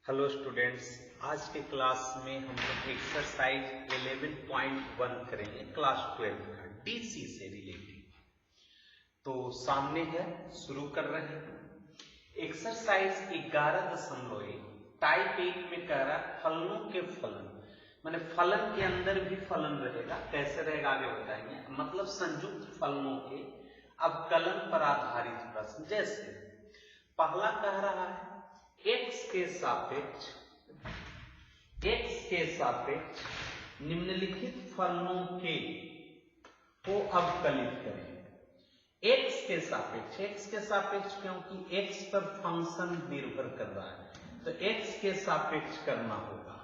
Hello students, आज के class में हम लोग एक्सरसाइज 11.1 करेंगे क्लास 12 का डीसी से रिलेटेड। तो सामने है, शुरू कर रहे हैं। एक्सरसाइज 11.1 टाइप 1 में कह रहा है फलनों के फलन, माने फलन के अंदर भी फलन रहेगा। कैसे रहेगा आगे बताएंगे। मतलब संयुक्त फलनों के अवकलन पर आधारित प्रश्न। जैसे पहला कह रहा है x के सापेक्ष निम्नलिखित फलनों को अवकलित करें। x के सापेक्ष क्योंकि x पर फंक्शन निर्भर कर रहा है, तो x के सापेक्ष करना होगा।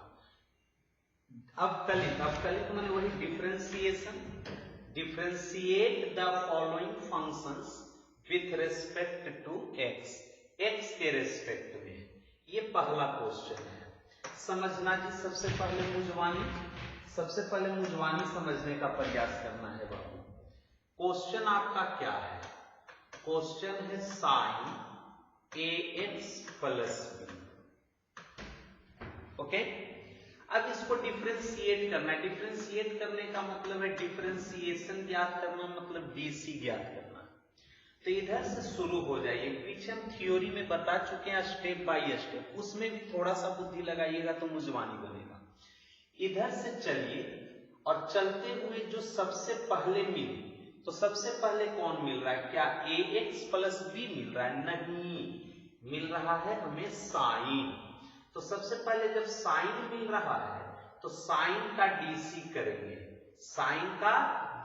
अवकलित माने वही differentiation. Differentiate the following functions with respect to x के रेस्पेक्ट में। ये पहला क्वेश्चन है। समझना जी, सबसे पहले मुजवानी समझने का प्रयास करना है बाबू। क्वेश्चन आपका क्या है? क्वेश्चन है sine ax plus b। Okay, अब इसको डिफरेंशिएट करना है। डिफरेंशिएट करने का मतलब है डिफरेंशिएशन ज्ञात करना, मतलब डीसी ज्ञात करना। तो इधर से शुरू हो जाइए। पीछे हम थ्योरी में बता चुके हैं स्टेप बाय स्टेप, उसमें भी थोड़ा सा बुद्धि लगाइएगा तो मुजवानी बनेगा। इधर से चलिए और चलते हुए जो सबसे पहले मिले, तो सबसे पहले कौन मिल रहा है? क्या ax प्लस b मिल रहा है? नहीं, मिल रहा है हमें साइन। तो सबसे पहले जब साइन मिल रहा है तो साइन का डीसी करेंगे। साइन का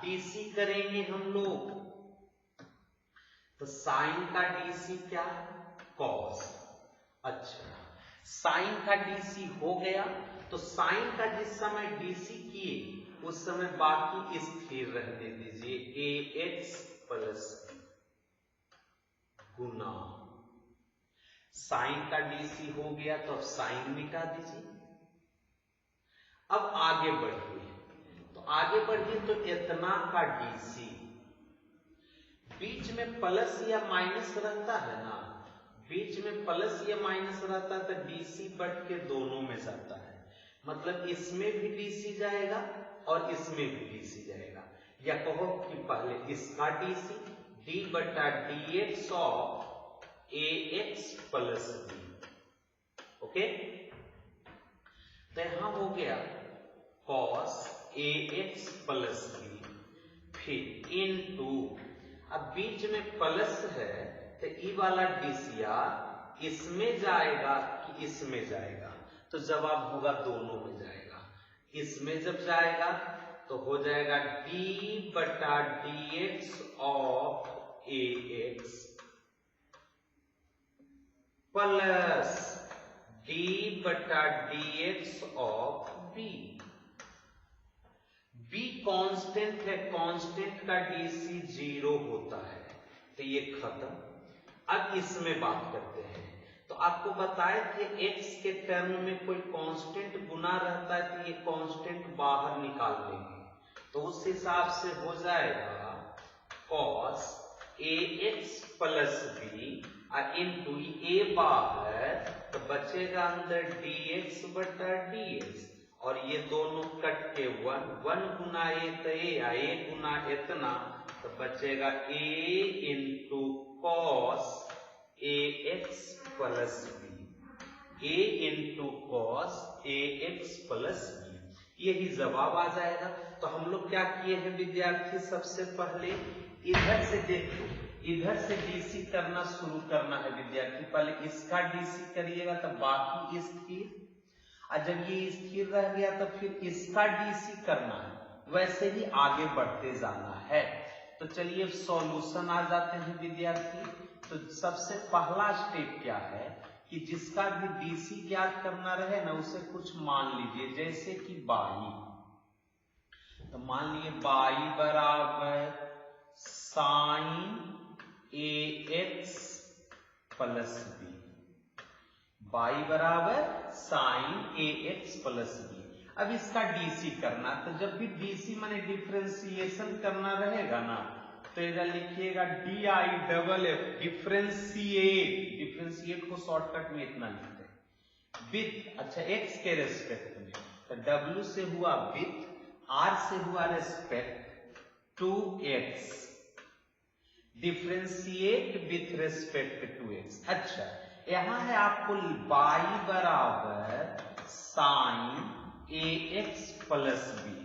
डीसी करेंगे हम लोग। तो साइन का डीसी क्या? कॉस। अच्छा, साइन का डीसी हो गया तो साइन का जिस समय डीसी किए उस समय बाकी स्थिर रहने दीजिए। ax प्लस गुना साइन का डीसी हो गया तो अब साइन मिटा दीजिए। अब आगे बढ़िए तो इतना का डीसी, बीच में प्लस या माइनस रहता है ना, बीच में प्लस या माइनस रहता है तो डीसी बढ़ के दोनों में जाता है। मतलब इसमें भी डीसी जाएगा और इसमें भी डीसी जाएगा। या कहो कि पहले इसका डीसी डी बटा d x of ax plus b। Okay, तो यहां हो गया cos ax प्लस b, फिर इनटू, अब बीच में प्लस है तो ई वाला डीसीआर इसमें जाएगा कि इसमें जाएगा? तो जवाब होगा दोनों में जाएगा। इसमें जब जाएगा तो हो जाएगा डी बटा d x of ax plus d बटा d x of b। b constant है, कांस्टेंट का डीसी 0 होता है, तो ये खत्म। अब इसमें बात करते हैं। तो आपको बताए थे x के टर्म में कोई कांस्टेंट गुना रहता है तो ये कांस्टेंट बाहर निकाल देंगे, तो उस हिसाब से हो जाएगा cos ax plus b into a बाहर, तो बचेगा अंदर dx बटा dx, और ये दोनों कट के 1 गुना a तो a गुना इतना, तो बचेगा a into cos ax plus b। a into cos ax plus b, यही जवाब आ जाएगा। तो हम लोग क्या किए हैं विद्यार्थी? सबसे पहले इधर से देखो, इधर से डीसी करना शुरू करना है विद्यार्थी। पहले इसका डीसी करिएगा तो बाकी स्थिर, और जब ये स्थिर रह गया तो फिर इसका डीसी करना है। वैसे ही आगे बढ़ते जाना है। तो चलिए अब सॉल्यूशन आ जाते हैं विद्यार्थी। तो सबसे पहला स्टेप क्या है कि जिसका भी डीसी ज्ञात करना रहे ना, उसे कुछ मान लीजिए, जैसे कि बाई। तो मान लीजिए बाई बराबर sine ax plus b। Y बराबर साइन ax प्लस b। अब इसका डीसी करना, तो जब भी डीसी माने डिफरेंशिएशन करना रहेगा ना, तो इधर लिखिएगा D I double F differentiate. Differentiate को शॉर्टकट में इतना लिखते हैं, विथ, अच्छा x के रेस्पेक्ट में, तो w से हुआ विथ, r से हुआ respect 2x, differentiate with respect to x। अच्छा यहां है आपको y बराबर साइन ax प्लस b,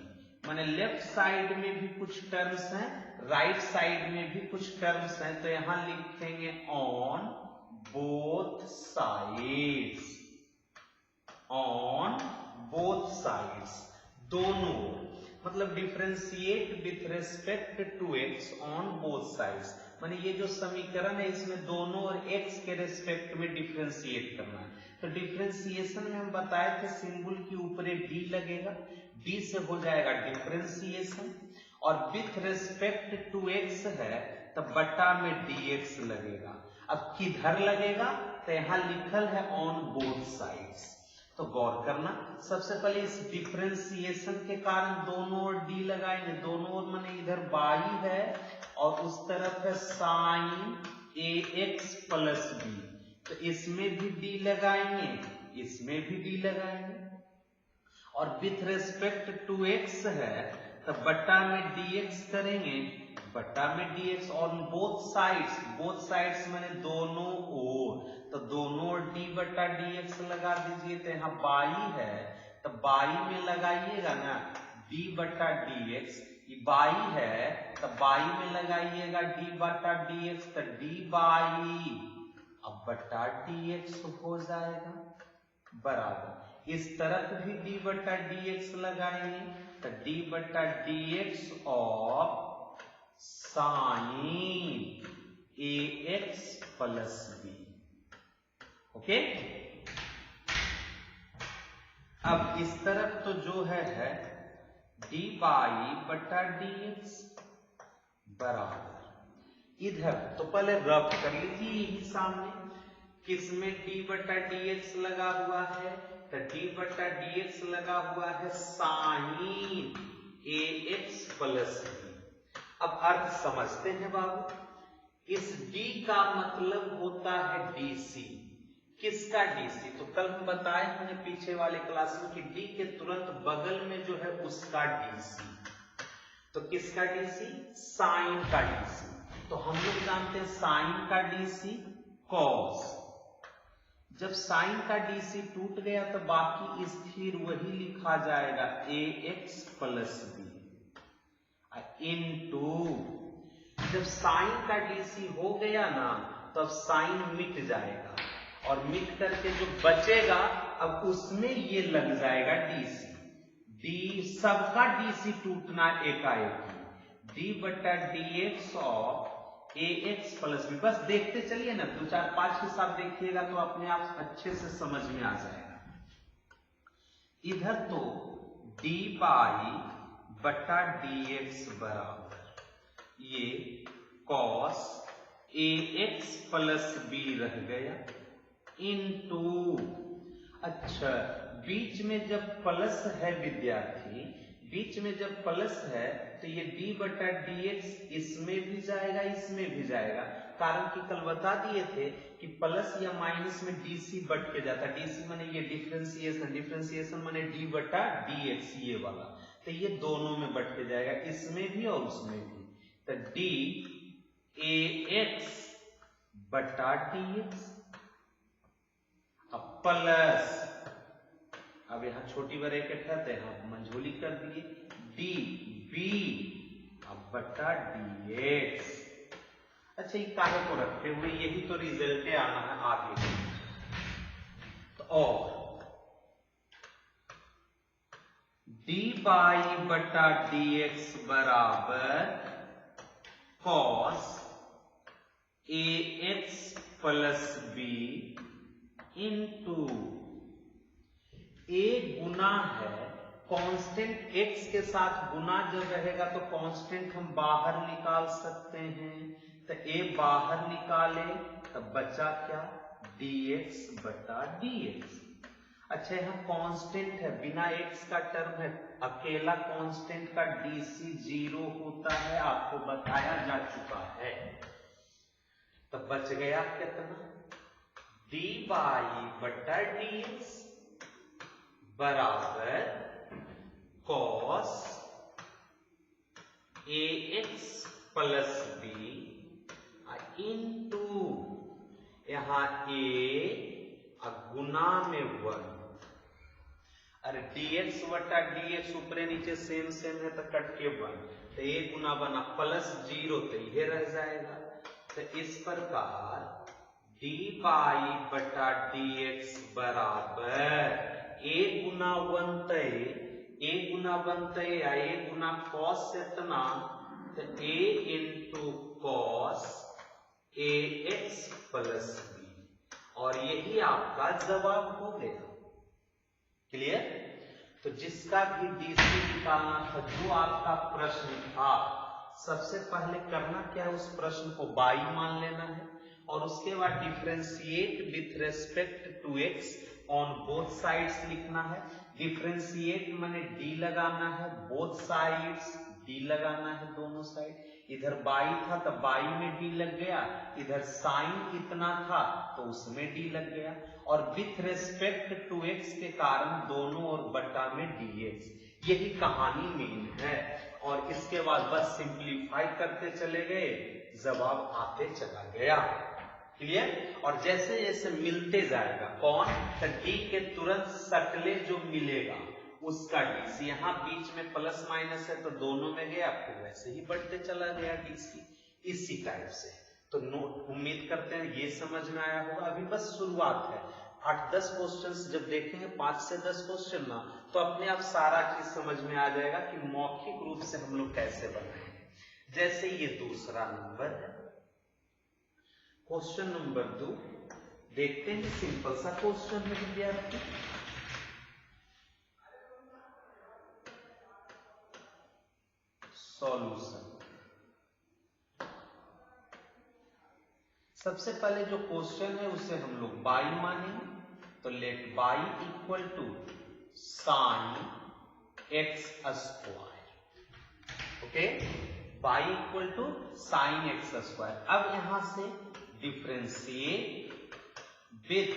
माने लेफ्ट साइड में भी कुछ टर्म्स हैं, राइट साइड में भी कुछ टर्म्स हैं, तो यहां लिखेंगे on both sides, on both sides, दोनों, मतलब differentiate with respect to x on both sides, माने ये जो समीकरण है इसमें दोनों और x के रेस्पेक्ट में डिफरेंशिएट करना है। तो डिफरेंशिएशन में हम बताए थे सिंबल के ऊपर d लगेगा, d से हो जाएगा डिफरेंशिएशन, और विथ रेस्पेक्ट टू x है तो बटा में dx लगेगा। अब किधर लगेगा, तो यहां लिखल है ऑन बोथ साइड्स। तो गौर करना, सबसे पहले इस डिफरेंशिएशन के कारण दोनों ओर d लगाएंगे, दोनों ओर माने इधर y है और उस तरफ है साइन ax प्लस b, तो इसमें भी d लगाएंगे, इसमें भी d लगाएंगे, और विथ रेस्पेक्ट टू x है तो बटा में dx करेंगे, बटा में dx ऑन बोथ साइड्स माने दोनों ओर, तो दोनों ओर d बटा dx लगा दीजिए। तो यहाँ बाई है तो बाई में लगाइएगा ना d बटा dx, ये बाई है तो बाई में लगाइएगा d बटा dx, तो d बाई अब बटा dx हो जाएगा बराबर, इस तरफ भी d बटा dx लगाएंगे तो d बटा dx of sign ax plus b। Okay, अब इस तरफ तो जो है d बाई बटा dx बराबर, इधर तो पहले रब कर लीजिए, यही सामने किसमें d बटा dx लगा हुआ है, तो d बटा dx लगा हुआ है साइन ax प्लस b। अब अर्थ समझते हैं बाबू, इस d का मतलब होता है dc, किसका dc, तो कल हम बताए हमने पीछे वाले क्लास में कि d के तुरंत बगल में जो है उसका dc, तो किसका dc, साइन का dc, तो हम लोग जानते हैं साइन का dc cos, जब साइन का dc टूट गया तो बाकी स्थिर वही लिखा जाएगा ax प्लस b इनटू, जब साइन का dc हो गया ना तो अब साइन मिट जाएगा, और मिट करके जो बचेगा अब उसमें ये लग जाएगा dc, d सबका dc टूटना एकाएक, d बटा dx of ax plus b। बस देखते चलिए ना, 2 4 5 हिसाब देखिएगा तो अपने आप अच्छे से समझ में आ जाएगा। इधर तो d बाई बटा dx बराबर ये cos ax प्लस b रह गया इनटू, अच्छा बीच में जब प्लस है विद्यार्थी, बीच में जब प्लस है तो ये d बटा dx इसमें भी जाएगा, इसमें भी जाएगा, कारण कि कल बता दिए थे कि प्लस या माइनस में dc बढ़ के जाता है, dc माने ये डिफरेंशिएशन, डिफरेंशिएशन माने d बटा dx ये वाला, तो ये दोनों में बढ़ के जाएगा, इसमें भी और उसमें भी, तो d ax बटा dx, अब प्लस, अब यहां छोटी ब्रैकेट है तो यहां मंझोली कर दिए डी बी अब बटा dx। अच्छा ये काहे को रखे हुए, यही तो रिजल्ट आना है आगे, तो और d बाई बटा dx बराबर cos ax plus b into, a गुना है कांस्टेंट x के साथ गुना जब रहेगा तो कांस्टेंट हम बाहर निकाल सकते हैं, तो a बाहर निकाले तब बचा क्या dx बटा dx। अच्छा यहाँ कांस्टेंट है, बिना x का टर्म है, अकेला कांस्टेंट का dc 0 होता है, आपको बताया जा चुका है, तो बच गया कितना डी बाई बटा डी एक्स बराबर cos A x plus B into यहां ए गुना में 1। अरे dx बटा dx ऊपरे नीचे सेम सेम है तो कट के 1, तो ए गुना बना प्लस 0 तो ये रह जाएगा। तो इस प्रकार डी बाई बटा dx बराबर ए गुना 1 ए गुना बनते ए गुना कॉस इतना, तो ए into cos A x plus B, और यही आपका जवाब हो गया। क्लियर? तो जिसका भी डीसी निकालना था, जो आपका प्रश्न था, सबसे पहले करना क्या है, उस प्रश्न को बाई मान लेना है और उसके बाद differentiate with respect to x on both sides लिखना है। डिफरेंशिएट माने डी लगाना है, बोथ साइड्स डी लगाना है दोनों साइड। इधर बाई था तो बाई में डी लग गया, इधर साइन कितना था तो उसमें डी लग गया, और विथ रेस्पेक्ट टू एक्स के कारण दोनों और बटा में dx। यही कहानी मेन है, और इसके बाद बस सिंप्लीफाई करते चले गए, जवाब आते चला गया। क्लियर? और जैसे जैसे मिलते जाएगा कौन, तो डी के तुरंत सटले जो मिलेगा उसका डीसी, यहाँ बीच में प्लस माइनस है तो दोनों में गया, फिर वैसे ही बढ़ते चला गया डीसी, इसी टाइप से। तो नोट उम्मीद करते हैं ये समझ में आया होगा। अभी बस शुरुआत है, 8-10 क्वेश्चंस जब देखेंगे, 5 से 10 क्वेश्चन ना, तो अपने आप सारा चीज समझ में आ जाएगा कि मौखिक रूप से हम लोग कैसे बनाएंगे। जैसे ये दूसरा नंबर है, क्वेश्चन नंबर 2 देखते हैं। सिंपल सा क्वेश्चन है विद्यार्थी, सॉल्यूशन। सबसे पहले जो क्वेश्चन है उसे हम लोग बाई मानेंगे, तो let y equal to sine x square. Okay, y equal to sine x square. अब यहां से differentiate with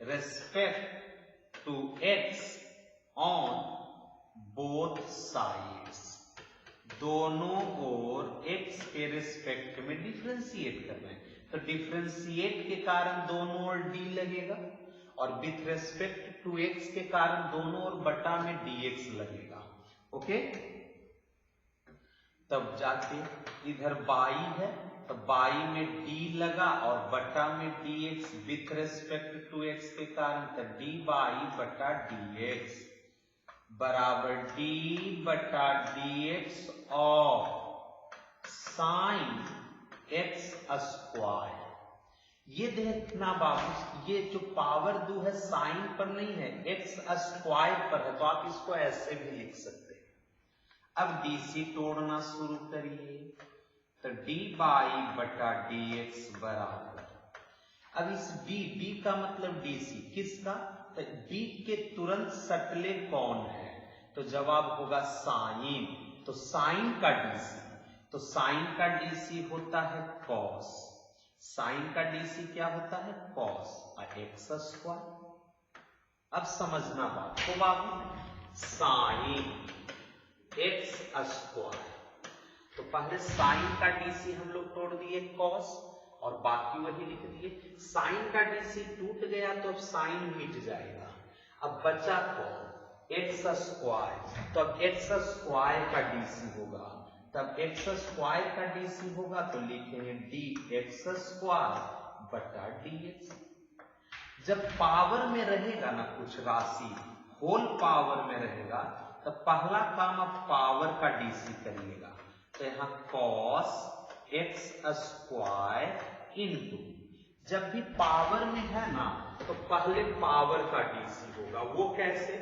respect to x on both sides, दोनों ओर x के रिस्पेक्ट में डिफरेंशिएट कर रहे हैं, तो डिफरेंशिएट के कारण दोनों ओर d लगेगा, और विथ रेस्पेक्ट टू x के कारण दोनों ओर बटा में dx लगेगा। ओके, तब जाके इधर बाई है तो बाई में d लगा और बटा में dx, with respect to x के कारण तो d बाई बटा dx बराबर d बटा dx of sine x square. ये देखना बाबू, ये जो पावर दो है साइन पर नहीं है, एक्स स्क्वायर पर है, तो आप इसको ऐसे भी लिख सकते हैं। अब डीसी तोड़ना शुरू करिए, तो d बाई बटा dx बराबर, अब इस b का मतलब डीसी किसका, तो b के तुरंत सटले कौन है, तो जवाब होगा साइन, तो साइन का डीसी, तो साइन का डीसी होता है कॉस, साइन का डीसी क्या होता है कॉस एक्स स्क्वायर। अब समझना बात को बाबू, साइन एक्स स्क्वायर, तो पहले साइन का डीसी हम लोग तोड़ दिए कॉस, और बाकी वही लिख दिए। साइन का डीसी टूट गया तो अब साइन मिट जाएगा, अब बचा कौन, एक्स स्क्वायर, तो अब एक्स स्क्वायर का डीसी होगा, तब एक्स स्क्वायर का डीसी होगा तो लिखेंगे डी एक्स स्क्वायर बटा dx। जब पावर में रहेगा ना कुछ राशि, होल पावर में रहेगा, तो पहला काम आप पावर का डीसी करिएगा, तो यहाँ cos एक्स स्क्वायर इंटू, जब भी पावर में है ना तो पहले पावर का डीसी होगा, वो कैसे,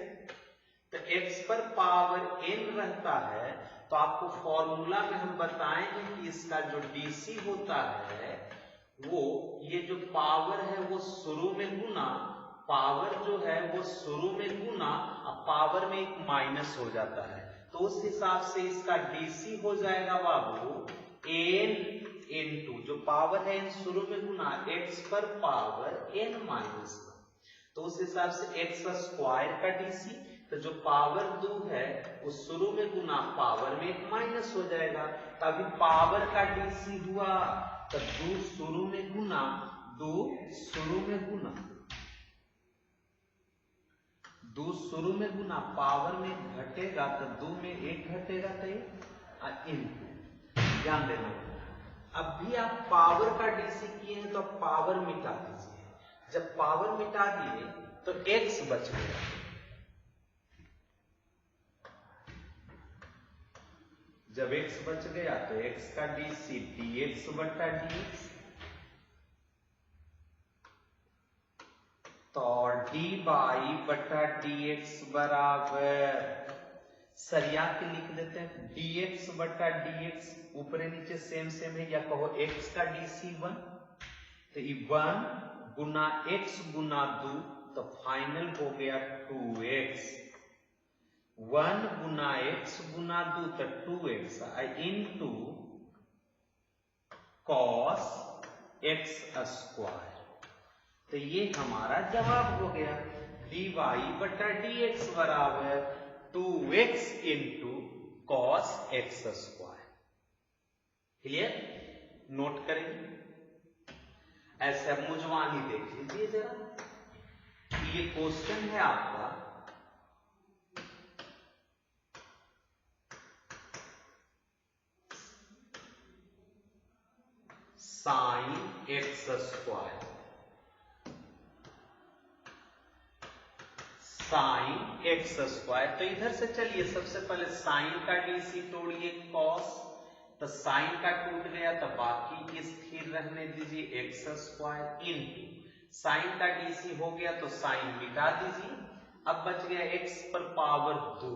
तो x पर पावर n रहता है, तो आपको फॉर्मूला में हम बताएंगे कि इसका जो डीसी होता है वो, ये जो पावर है वो शुरू में गुना, पावर जो है वो शुरू में गुना, अब पावर में एक माइनस हो जाता है, तो उस हिसाब से इसका डीसी हो जाएगा बाबू n इनटू जो पावर है n शुरू में गुना x पर पावर n माइनस 1, तो उस हिसाब से x स्क्वायर का डीसी, तो जो पावर 2 है वो शुरू में गुना पावर में एक माइनस हो जाएगा, तभी पावर का डीसी हुआ। तो 2 शुरू में गुना 2 शुरू में गुना 2 शुरू में गुना पावर में घटेगा, तो 2 में 1 घटेगा, तो इनटू। ध्यान देना, अब भी आप पावर का डीसी किए हैं तो आप पावर मिटा दीजिए। जब पावर मिटा दिए तो x बच गया, जब x बच गया तो x का डीसी dx बटा dx, तो dy बटा dx बराबर सरिया के लिख देते हैं dx बटा dx, ऊपर नीचे सेम सेम है, या कहो x का डीसी 1, तो ये 1 गुना x गुना 2, तो फाइनल हो गया 2x, 1 गुना x गुना 2 तो 2x into cos x square. तो ये हमारा जवाब हो गया, dy बटा dx बराबर 2x into cos x square. Clear? Note करेंगे ऐसे। अब मुझवानी देख लीजिए जरा, ये क्वेश्चन है आपका sign x square, sign x square. तो इधर से चलिए सबसे पहले साइन का डीसी तोड़िए कॉस, तो साइन का टूट गया तो बाकी स्थिर रहने दीजिए एक्स स्क्वायर इंटू साइन का डीसी हो गया तो साइन मिटा दीजिए। अब बच गया एक्स पर पावर 2,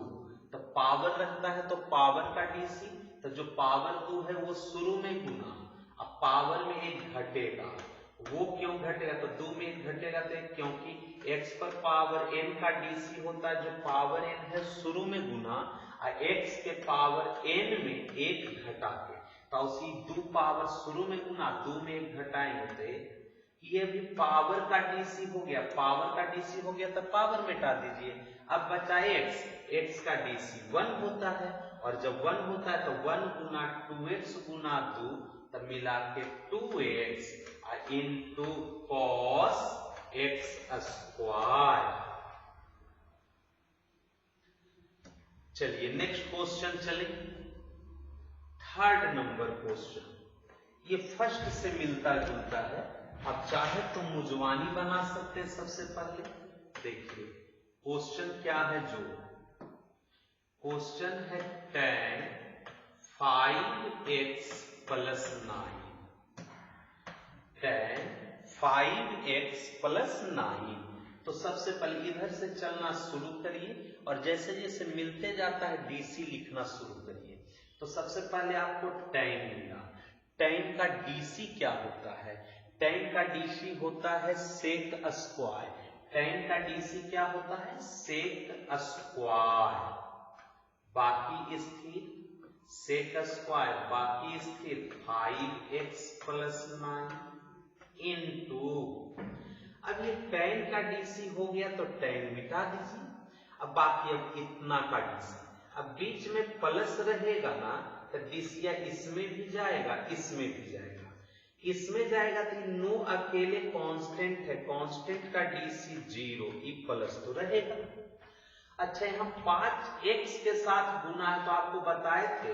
तो पावर रहता है तो पावर का डीसी, तो जो पावर 2 है वो शुरू में गुना, अब पावर में एक घटेगा, वो क्यों घटेगा, तो 2 में एक घटेगा तो क्योंकि x पर पावर n का डीसी होता है, जो पावर n है शुरू में गुना x के पावर n में एक घटा के, तो उसी 2 पावर शुरू में गुना 2 में एक घटाएंगे, ये भी पावर का डीसी हो गया, पावर का डीसी हो गया तो पावर मिटा दीजिए। अब बचा x का डीसी 1 होता है, और जब 1 होता है तो 1 गुना 2x गुना 2, तब मिला के 2x into cos x square. चलिए नेक्स्ट क्वेश्चन चले, 3rd नंबर क्वेश्चन। ये फर्स्ट से मिलता जुलता है, आप चाहे तो मुजवानी बना सकते हैं। सबसे पहले देखिए क्वेश्चन क्या है, जो क्वेश्चन है tan 5x plus 9, tan 5x plus 9। तो सबसे पहले इधर से चलना शुरू करिए और जैसे जैसे मिलते जाता है डीसी लिखना शुरू करिए। तो सबसे पहले आपको tan मिला, tan का डीसी क्या होता है, tan का डीसी होता है sec स्क्वायर, tan का डीसी क्या होता है sec स्क्वायर, बाकी स्थिर sec स्क्वायर, बाकी स्थिर 5x प्लस 9 इंटू, अब ये tan का डीसी हो गया तो tan मिटा दीजिए। अब बाकी अब इतना का डीसी, अब बीच में प्लस रहेगा ना तो डीसी इसमें भी जाएगा, इसमें भी जाएगा, इसमें जाएगा तो नो अकेले कांस्टेंट है, कांस्टेंट का डीसी 0, ई प्लस तो रहेगा। अच्छा यहाँ 5x के साथ गुना है, तो आपको बताए थे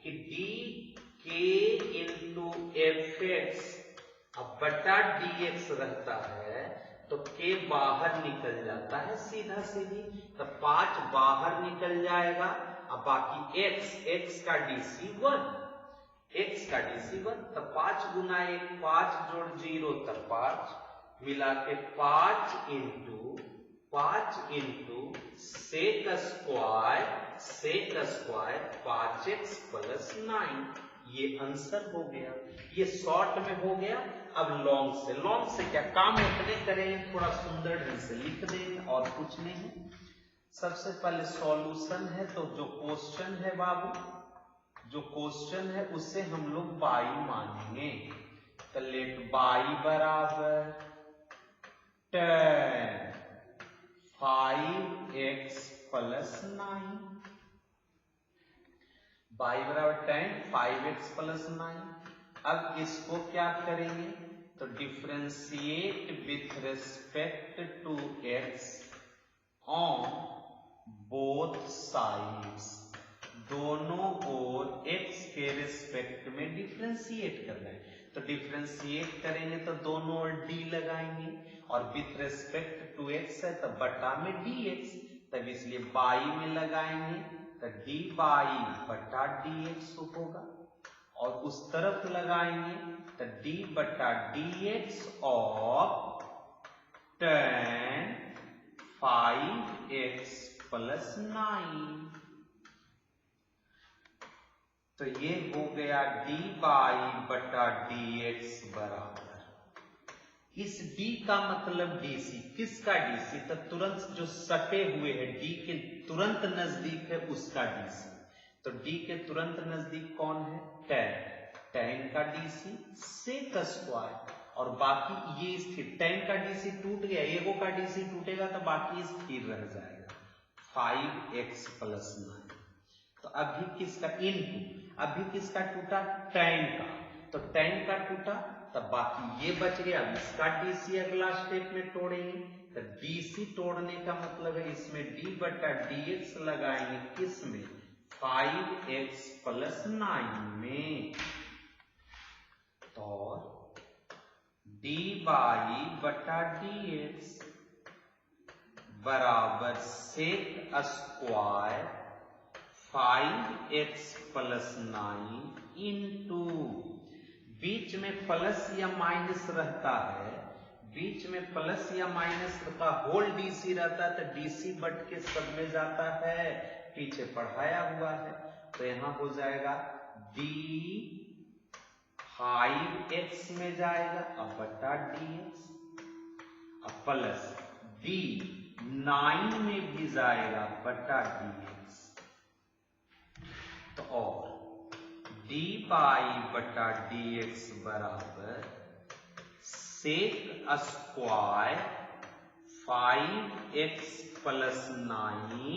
कि डी के इंटू एफ एक्स अब बटा dx रहता है, तो k बाहर निकल जाता है सीधा सीधी, तो 5 बाहर निकल जाएगा। अब बाकी x का डीसी 1, x का डीसी 1, तो 5 गुना 1 5 जोड़ 0 तो 5, मिला के 5 into sec square 5x plus 9, ये आंसर हो गया। ये शॉर्ट में हो गया। अब लॉन्ग से क्या काम उतने करें, थोड़ा सुंदर ढंग से लिख दें और कुछ नहीं। सबसे पहले सॉल्यूशन है, तो जो क्वेश्चन है बाबू जो क्वेश्चन है उसे हम लोग बाई मानेंगे। तो लेट बाई बराबर 10 5x प्लस 9, बाई बराबर 10 5x प्लस 9। अब इसको क्या करेंगे, तो differentiate with respect to x on both sides, दोनों ओर x के रिस्पेक्ट में डिफ्रेंशिएट कर रहे हैं। तो डिफ्रेंशिएट करेंगे तो दोनों ओर d लगाएंगे, और विथ रिस्पेक्ट टू x है तो बटा में dx, तब इसलिए बाई में लगाएंगे तो d बाई बटा dx होगा, और उस तरफ लगाएंगे तो d बटा dx और 10 5x प्लस 9। तो ये हो गया d बाई बटा dx बराबर, इस d का मतलब dc, किसका dc, तो तुरंत जो सटे हुए है d के तुरंत नजदीक है उसका dc। तो d के तुरंत नजदीक कौन है, tan का dc sec स्क्वायर, और बाकी ये स्थिर, tan का dc टूट गया, एगो का dc टूटेगा तो बाकी स्थिर रह जाएगा 5x प्लस 9। तो अभी किसका इनटू, अभी किसका टूटा, tan का, तो tan का टूटा तब बाकी ये बच गया, इसका डीसी अगला स्टेप में तोड़ेंगे। तो डीसी तोड़ने का मतलब है इसमें d बटा dx लगाएंगे, किसमें 5x प्लस 9 में, तो d बाई बटा dx बराबर sec square 5x plus 9 into, बीच में प्लस या माइनस रहता है, बीच में प्लस या माइनस का होल डीसी रहता है तो डीसी बट के सब में जाता है, पीछे पढ़ाया हुआ है। तो यहां हो जाएगा d 5x में जाएगा अब बटा dx, अब प्लस d 9 में भी जाएगा बटा dx, तो और d बाई बटा dx बराबर sec square 5x plus 9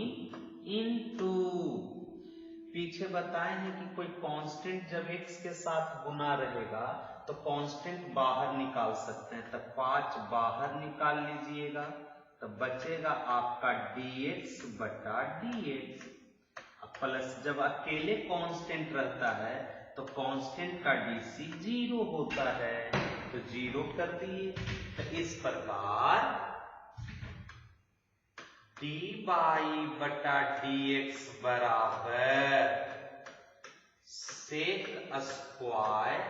into, पीछे बताए हैं कि कोई कांस्टेंट जब x के साथ गुना रहेगा तो कांस्टेंट बाहर निकाल सकते हैं, तो 5 बाहर निकाल लीजिएगा तो बचेगा आपका dx बटा dx, प्लस जब अकेले कांस्टेंट रहता है तो कांस्टेंट का डीसी 0 होता है, तो 0 कर दिए। तो इस प्रकार d बाई बटा dx बराबर sec square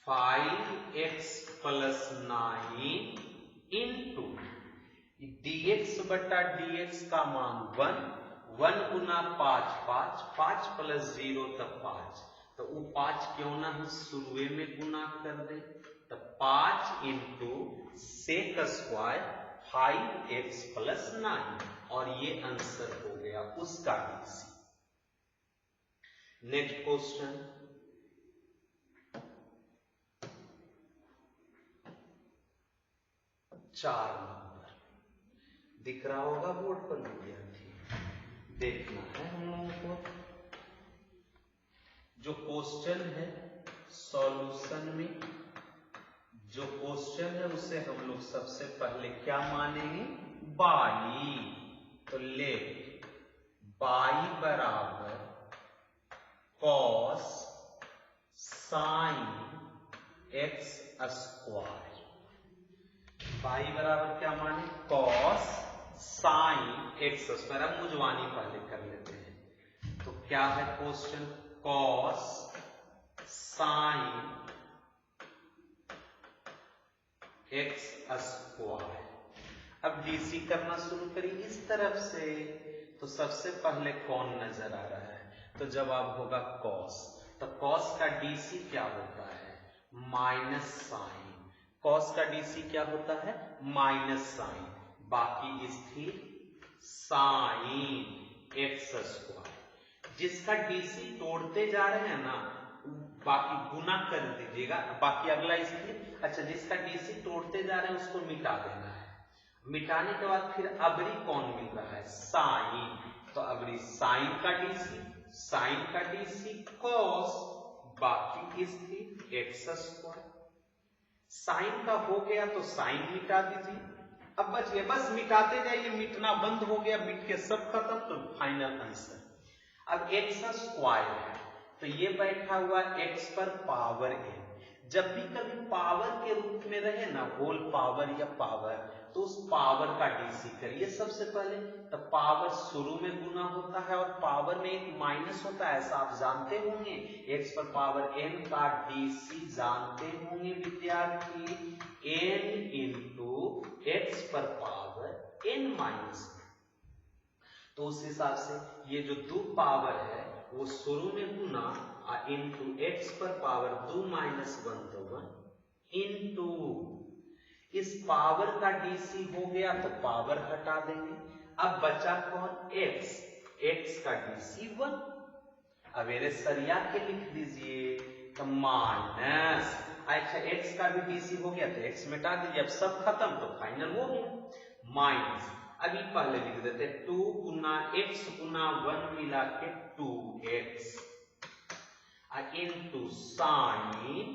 5x plus 9 into dx बटा dx का मान 1 गुना 5 प्लस 0 तब 5, तो वो 5 क्यों ना हम शुरुए में गुना कर दे, तो 5 into sec square 5x plus 9, और ये आंसर हो गया उसका डीसी। नेक्स्ट क्वेश्चन, चार नंबर दिख रहा होगा बोर्ड पर विद्यार्थी, देखना है हम लोगों को। जो क्वेश्चन है सॉल्यूशन में, जो क्वेश्चन है उसे हम लोग सबसे पहले क्या मानेंगे, बाई। तो ले बाई बराबर cos sine x square, by बराबर क्या माने, कॉस साइन एक्स स्क्वायर। अब मुजवानी पहले कर लेते हैं, तो क्या है question, cos sine x square. अब डीसी करना शुरू करिए इस तरफ से, तो सबसे पहले कौन नजर आ रहा है, तो जवाब होगा कॉस। तो कॉस का डीसी क्या होता है, माइनस साइन, कॉस का डीसी क्या होता है, माइनस साइन, बाकी स्थिर साइन एक्स स्क्वायर। जिसका डीसी तोड़ते जा रहे हैं ना, बाकी गुना कर दीजिएगा, बाकी अगला स्थिर। अच्छा, जिसका डीसी तोड़ते जा रहे हैं उसको मिटा देना है। मिटाने के बाद फिर अबरी कौन मिल रहा है, साइन। तो अबरी साइन का डीसी कॉस, बाकी स्थिर एक्स स्क्वायर। साइन का हो गया तो साइन मिटा दीजिए, अब बच गया, बस मिटाते जाइए, मिटना बंद हो गया, मिट के सब खत्म। तो फाइनल आंसर अब एक्स स्क्वायर है, तो ये बैठा हुआ एक्स पर पावर n। जब भी कभी पावर के रूप में रहे ना, होल पावर या पावर, तो उस पावर का डीसी करिए सबसे पहले। तो पावर शुरू में गुना होता है और पावर में एक माइनस होता है, ऐसा आप जानते होंगे। एक्स पर पावर n का डीसी जानते होंगे विद्यार्थी, n इंटू एक्स पर पावर n माइनस। तो उस हिसाब से ये जो दो पावर है वो शुरू में गुना इंटू एक्स पर पावर 2 माइनस 1 तो 1 इंटू इस पावर का डीसी हो गया तो पावर हटा देंगे। अब बचा कौन, एक्स, एक्स का डीसी 1। अब मेरे सरिया के लिख दीजिए तो माइनस, अच्छा एक्स का भी डीसी हो गया तो एक्स मिटा दीजिए, अब सब खत्म तो फाइनल हो गया माइनस। अभी पहले लिख देते 2 गुना एक्स गुना 1 मिला के 2x इंटू साइन,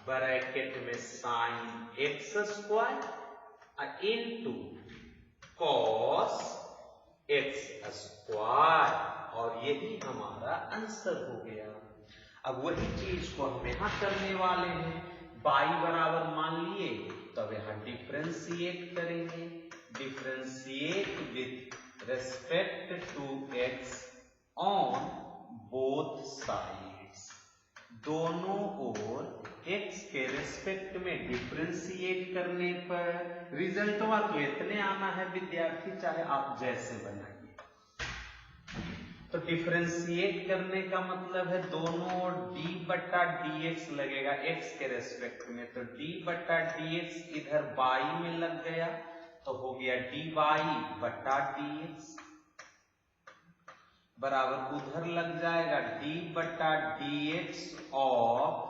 ब्रैकेट में sign x square into cos x square, और यही हमारा आंसर हो गया। अब वही चीज को हम यहां करने वाले हैं, y बराबर मान लिए, तब यहां डिफरेंशिएट करेंगे, differentiate with respect to x on both sides. दोनों ओर x के रेस्पेक्ट में डिफरेंशिएट करने पर रिजल्ट तो इतने आना है विद्यार्थी, चाहे आप जैसे बनाइए। तो डिफरेंशिएट करने का मतलब है दोनों ओर d बटा dx लगेगा x के रेस्पेक्ट में, तो d बटा dx इधर y में लग गया तो हो गया dy बटा dx बराबर उधर लग जाएगा d बटा dx of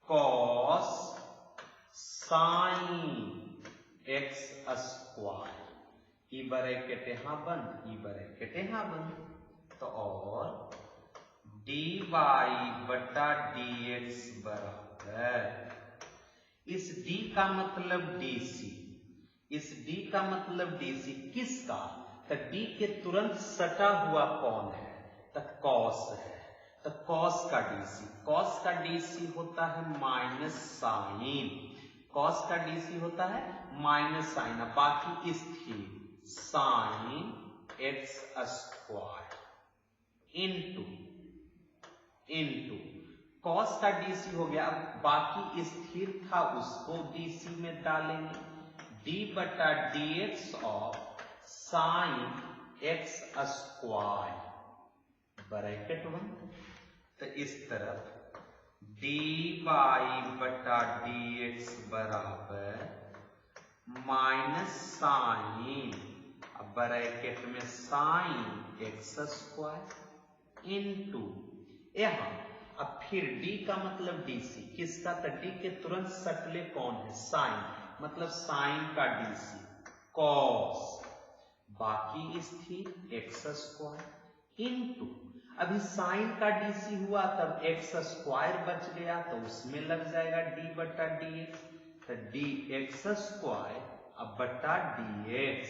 cos sine x square, E bracket यहां बंद, ई ब्रैकेट यहां बंद, तो और dy बटा dx बराबर, इस d का मतलब dc, इस d का मतलब dc किसका, तो d के तुरंत सटा हुआ कौन है, तो कॉस है, तो कॉस का डीसी, कॉस का डीसी होता है माइनस साइन, कॉस का डीसी होता है माइनस साइन, बाकी स्थिर sign x square into cos का डीसी हो गया। अब बाकी स्थिर था उसको डीसी में डालेंगे, d बटा dx of sine x square bracket 1, तो इस तरफ dy बटा dx बराबर माइनस साइन ब्रैकेट में साइन एक्स स्क्वायर इंटू यहां, अब फिर d का मतलब dc किसका, तो d के तुरंत सटले कौन है, साइन, मतलब साइन का डीसी कॉस, बाकी स्थिर एक्स स्क्वायर इंटू, अभी साइन का डीसी हुआ तब एक्स स्क्वायर बच गया तो उसमें लग जाएगा d बटा dx, तो dx स्क्वायर अब बटा dx,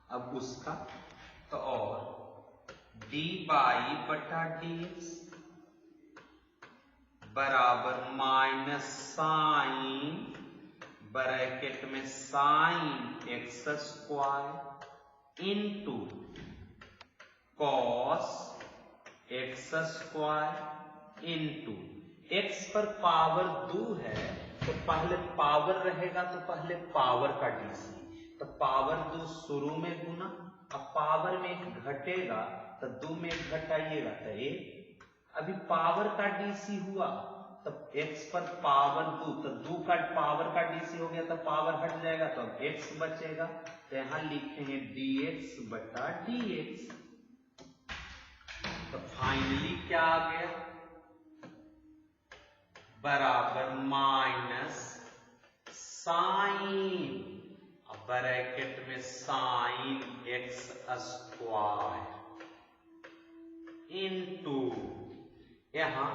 अब उसका तो और dy बटा dx बराबर माइनस साइन ब्रैकेट में sign x square into cos x square into x पर पावर 2 है तो पहले पावर रहेगा तो पहले पावर का डीसी, तो पावर 2 शुरू में गुना, अब पावर में एक घटेगा तो 2 में एक घटाइएगा तो 1, अभी पावर का डीसी हुआ तब x पर पावर 2, तो 2 का पावर का dc हो गया, तो पावर हट जाएगा, तो अब x बचेगा, तो यहां लिखेंगे dx बटा dx। तो फाइनली क्या आ गया, बराबर माइनस साइन, अब ब्रैकेट में साइन x स्क्वायर इनटू यहां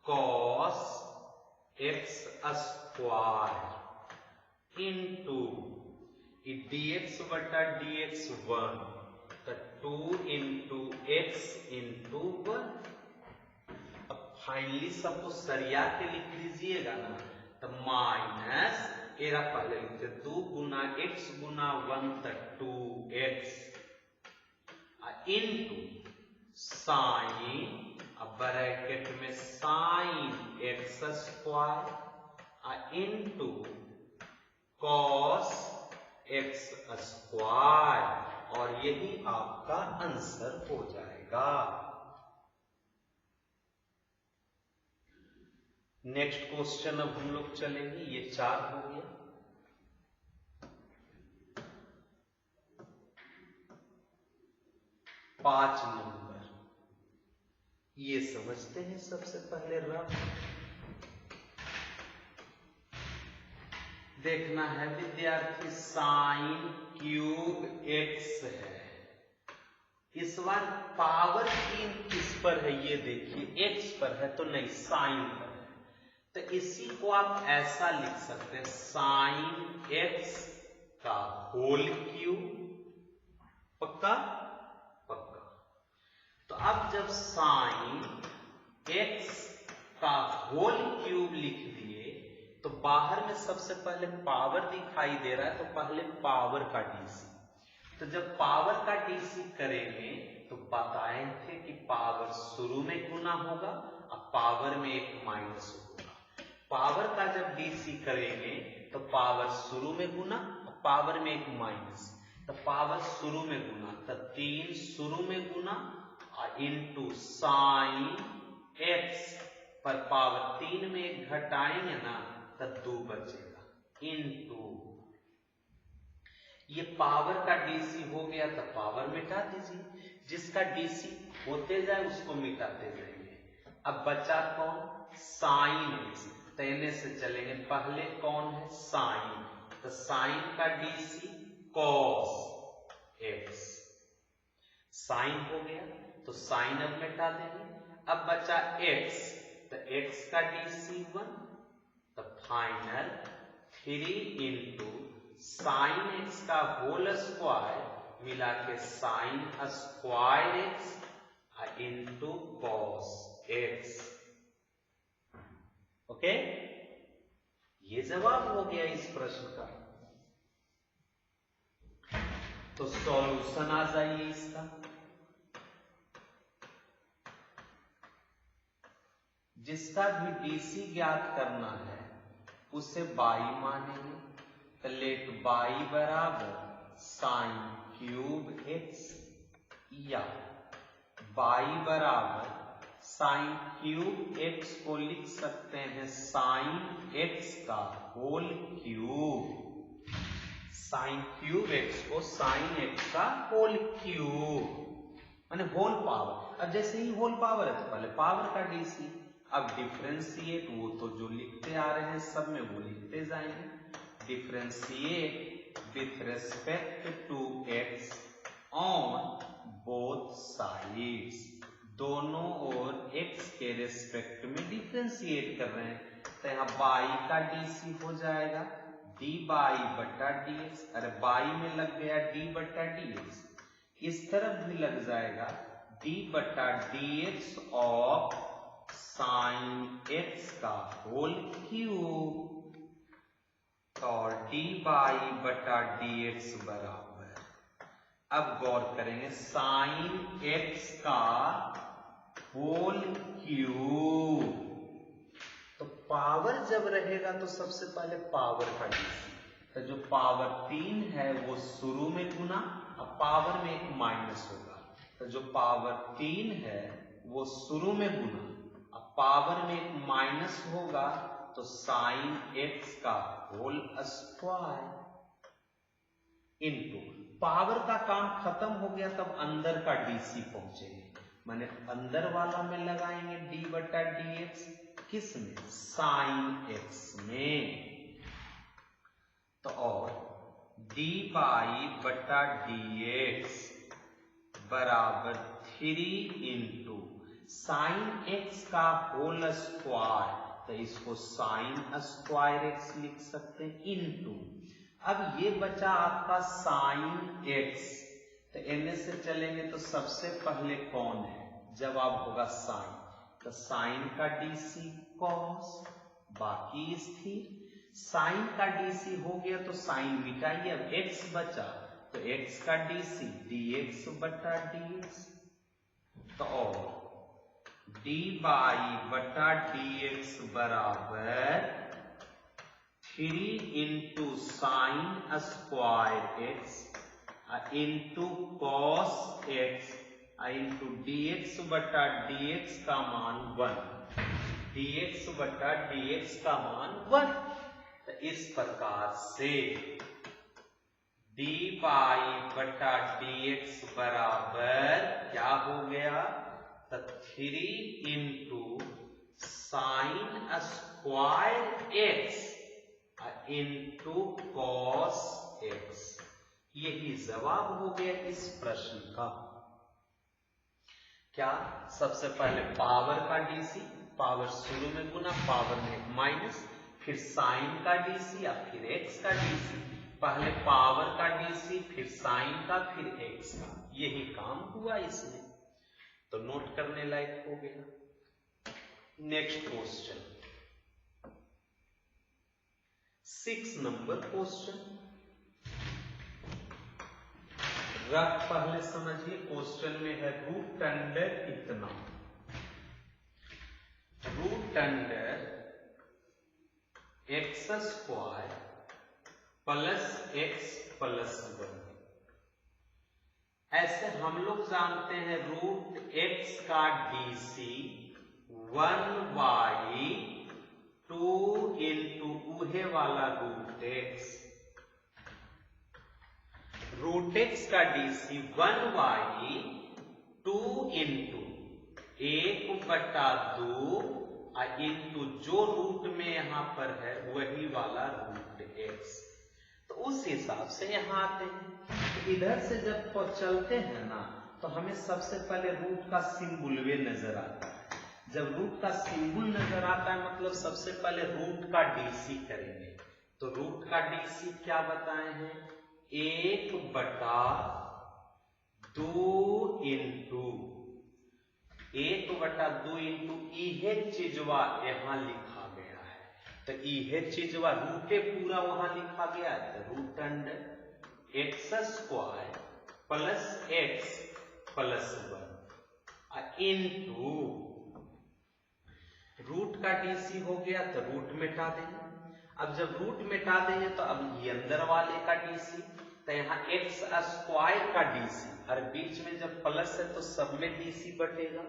cos x square into dx बटा dx 1, तो 2 इंटू x इंटू 1। अब फाइनली सबको सरिया के लिख लीजिएगा ना, तो माइनस एरा पहले लिखते 2 गुना x गुना 1, तो 2x इनटू साइन, अब ब्रैकेट में sine x square into cos x square, और यही आपका आंसर हो जाएगा। नेक्स्ट क्वेश्चन अब हम लोग चलेंगे, ये 4 हो गया। 5 नंबर ये समझते हैं सबसे पहले रफ। देखना है विद्यार्थी, साइन क्यूब x है, इस बार पावर 3 किस पर है ये देखिए, x पर है तो नहीं साइन पर है, तो इसी को आप ऐसा लिख सकते हैं साइन x का होल क्यूब, पक्का पक्का। तो अब जब साइन x का होल क्यूब लिख दिए, तो बाहर में सबसे पहले पावर दिखाई दे रहा है, तो पहले पावर का डीसी, तो जब पावर का डीसी करेंगे तो बताए थे कि पावर शुरू में गुना होगा और पावर में एक माइनस होगा। पावर का जब डीसी करेंगे तो पावर शुरू में गुना और पावर में एक माइनस, तो पावर शुरू में गुना, तो 3 शुरू में गुना इनटू साइन x पर पावर 3 में एक घटाएंगे ना, तो 2 बचेगा इनटू ये पावर का डीसी हो गया, तो पावर मिटा दीजिए, जिसका डीसी होते जाए उसको मिटाते जाएंगे। अब बचा कौन, साइन x, तेने से चलेंगे, पहले कौन है साइन, तो साइन का डीसी कॉस x, साइन हो गया तो साइन अब मिटा देंगे। अब बचा x, तो x का डीसी 1, तो फाइनल 3 इंटू साइन x का होल स्क्वायर मिला के sine square x into cos x। Okay, ये जवाब हो गया इस प्रश्न का। तो सॉल्यूशन आ जाइए इसका, जिसका भी डीसी ज्ञात करना है उसे बाई मानेंगे, तो लेट बाई बराबर साइन क्यूब x, या बाई बराबर साइन क्यूब x को लिख सकते हैं साइन x का whole cube, sine cube x को साइन x का होल क्यूब माने होल पावर। अब जैसे ही होल पावर है तो पहले पावर का डीसी, अब डिफरेंशिएट वो तो जो लिखते आ रहे हैं सब में वो लिखते जाएंगे, differentiate with respect to x on both sides, दोनों ओर x के रेस्पेक्ट में डिफरेंशिएट कर रहे हैं, तो यहाँ बाई का डीसी हो जाएगा डी बाई बटा dx, अरे बाई में लग गया d बटा dx, इस तरफ भी लग जाएगा d बटा dx ऑफ साइन x का होल क्यूब, और d बाई बटा dx बराबर, अब गौर करेंगे साइन x का होल क्यूब, तो पावर जब रहेगा तो सबसे पहले पावर का डीसी, तो जो पावर 3 है वो शुरू में गुना और पावर में एक माइनस होगा, तो जो पावर 3 है वो शुरू में गुना और पावर में एक माइनस होगा तो साइन एक्स का होल स्क्वायर इनटू पावर का काम खत्म हो गया, तब अंदर का डीसी पहुंचेंगे, माने अंदर वाला में लगाएंगे डी बटा डी एक्स, किस में, साइन एक्स में, तो और डी बाई बटा डी एक्स बराबर 3 इंटू साइन एक्स का होल स्क्वायर, तो इसको साइन स्क्वायर एक्स लिख सकते हैं, इनटू अब ये बचा आपका साइन एक्स, तो एन से चलेंगे तो सबसे पहले कौन है, जवाब होगा साइन, तो साइन का डीसी कॉस, बाकी स्थिर, साइन का डीसी हो गया तो साइन मिटाइए, अब एक्स बचा तो एक्स का डीसी dx बटा dx, तो और डी बाई बटा dx बराबर 3 into sine square x into cos x into dx बटा dx का मान 1, dx बटा dx का मान 1, तो इस प्रकार से डी बाई बटा dx बराबर क्या हो गया, तो 3 into sine square x into cos x, यही जवाब हो गया इस प्रश्न का। क्या, सबसे पहले पावर का डीसी, पावर शुरू में गुना, पावर में माइनस, फिर साइन का डीसी या फिर एक्स का डीसी, पहले पावर का डीसी फिर साइन का फिर एक्स का, यही काम हुआ इसमें, तो नोट करने लायक हो गया। Next question 6 number question, rough पहले समझिए, क्वेश्चन में है रूट अंडर इतना, root under x square plus x plus 1, ऐसे हम लोग जानते हैं रूट एक्स का डीसी 1 बाई 2 इंटू ऊहे वाला रूट एक्स, रूट एक्स का डीसी 1 बाई 2 इंटू 1 बटा 2 इंटू जो रूट में यहां पर है वही वाला रूट एक्स, तो उस हिसाब से यहां आते हैं, तो इधर से जब चलते हैं ना तो हमें सबसे पहले रूट का सिंबल वे नजर आता है, जब रूट का सिंबल नजर आता है मतलब सबसे पहले रूट का डीसी करेंगे, तो रूट का डीसी क्या बताए हैं, 1 बटा 2 इंटू 1 बटा 2 इंटू इहे चीजवा यहां लिखा गया है, तो इहे चीजवा रूटे पूरा वहां लिखा गया है, तो root under x square plus x plus 1 into root का डीसी हो गया तो रूट मिटा देंगे, अब जब रूट मिटा देंगे तो अब ये अंदर वाले का डीसी, तो यहाँ एक्स स्क्वायर का डीसी, और बीच में जब प्लस है तो सब में डीसी बटेगा,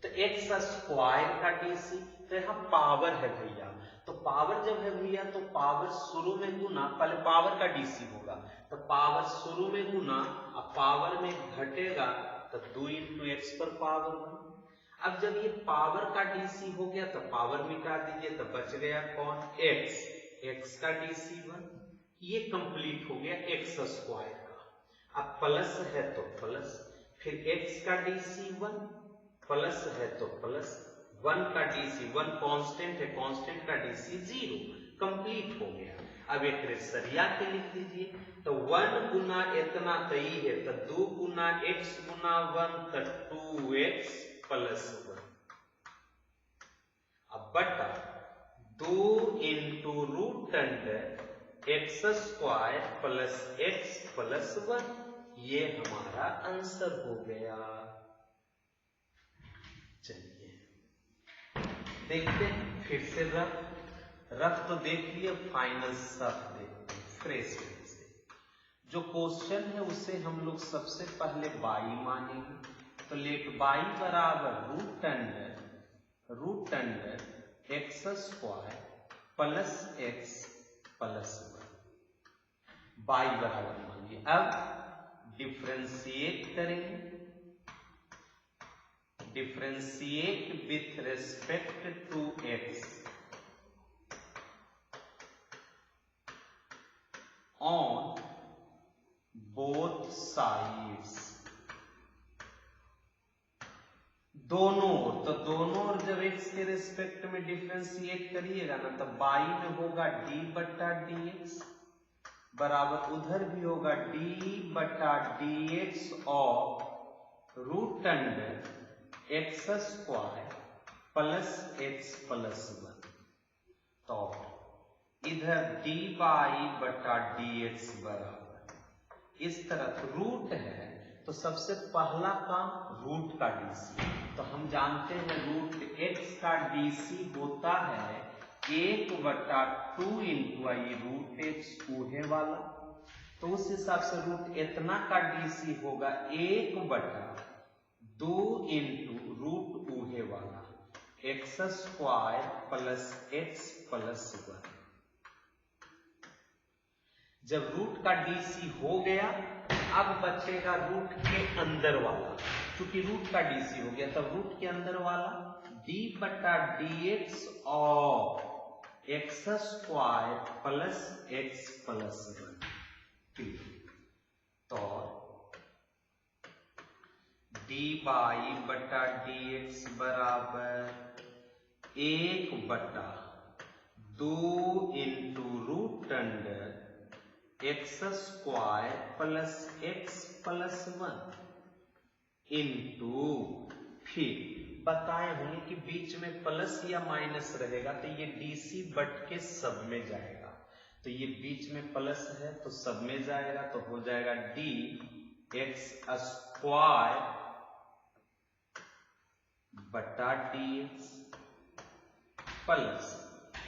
तो एक्स स्क्वायर का डीसी, तो यहाँ पावर है भैया, तो पावर जब है भैया तो पावर शुरू में गुना, पहले पावर का डीसी होगा, तो पावर शुरू में गुना, अब पावर में घटेगा तो 2 इंटू एक्स पर पावर 1, अब जब ये पावर का डीसी हो गया तो पावर मिटा दीजिए, तो बच गया कौन, एक्स, एक्स का डीसी 1, ये कंप्लीट हो गया एक्स स्क्वायर का, अब प्लस है तो प्लस, फिर एक्स का डीसी 1 प्लस है तो प्लस, 1 का डीसी 1 कांस्टेंट है, कांस्टेंट का डीसी 0, कंप्लीट हो गया, अब एक सरिया के लिख दीजिए, तो 1 गुना इतना तई है, तो 2 गुना एक्स गुना 1 तो 2x प्लस 1, अब बटा 2 into root under x square plus x plus 1, ये हमारा आंसर हो गया। चलिए देखते हैं फिर से रफ तो देख लिया, फाइनल सब देखते हैं फ्रेश से। जो क्वेश्चन है उसे हम लोग सबसे पहले बाई मानेंगे, तो लेट बाई बराबर root under root under x square plus x plus 1 y बराबर मानिए। अब डिफ्रेंशिएट करेंगे, differentiate with respect to x on both sides, दोनों ओर। तो दोनों ओर जब x के रेस्पेक्ट में डिफ्रेंशिएट करिएगा ना, तो बाई में होगा d बटा dx बराबर उधर भी होगा d बटा dx और root under x square plus x plus 1। तो इधर dy बटा dx बराबर इस तरफ रूट है, तो सबसे पहला काम रूट का डीसी। तो हम जानते हैं रूट x का डीसी होता है 1/2 इंटू आई रूट x ऊहे वाला। तो उस हिसाब से रूट इतना का डीसी होगा 1/2 इंटू रूट ऊहे वाला x square plus x plus 1। जब रूट का डीसी हो गया, अब बचेगा रूट के अंदर वाला। क्योंकि रूट का डीसी हो गया, तब रूट के अंदर वाला d बटा dx और x square plus x plus 1। तो d बटा dx बराबर 1/2 into root under x square plus x plus 1 into, फिर बताए होंगे कि बीच में प्लस या माइनस रहेगा तो ये डीसी बट के सब में जाएगा। तो ये बीच में प्लस है तो सब में जाएगा, तो हो जाएगा डी एक्स स्क्वायर बटा डी एक्स प्लस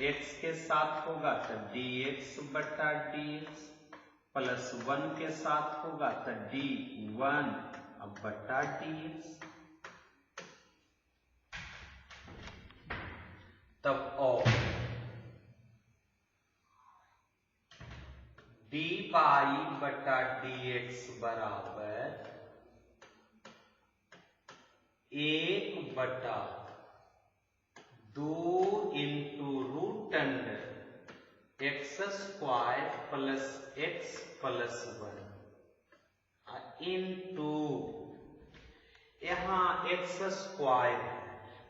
एक्स के साथ होगा तो डी एक्स बटा डी एक्स प्लस 1 के साथ होगा तो d1 अब बटा dx। तब और d बटा dx बराबर 1/2 into root under x square plus x plus 1 into, यहां एक्स स्क्वायर है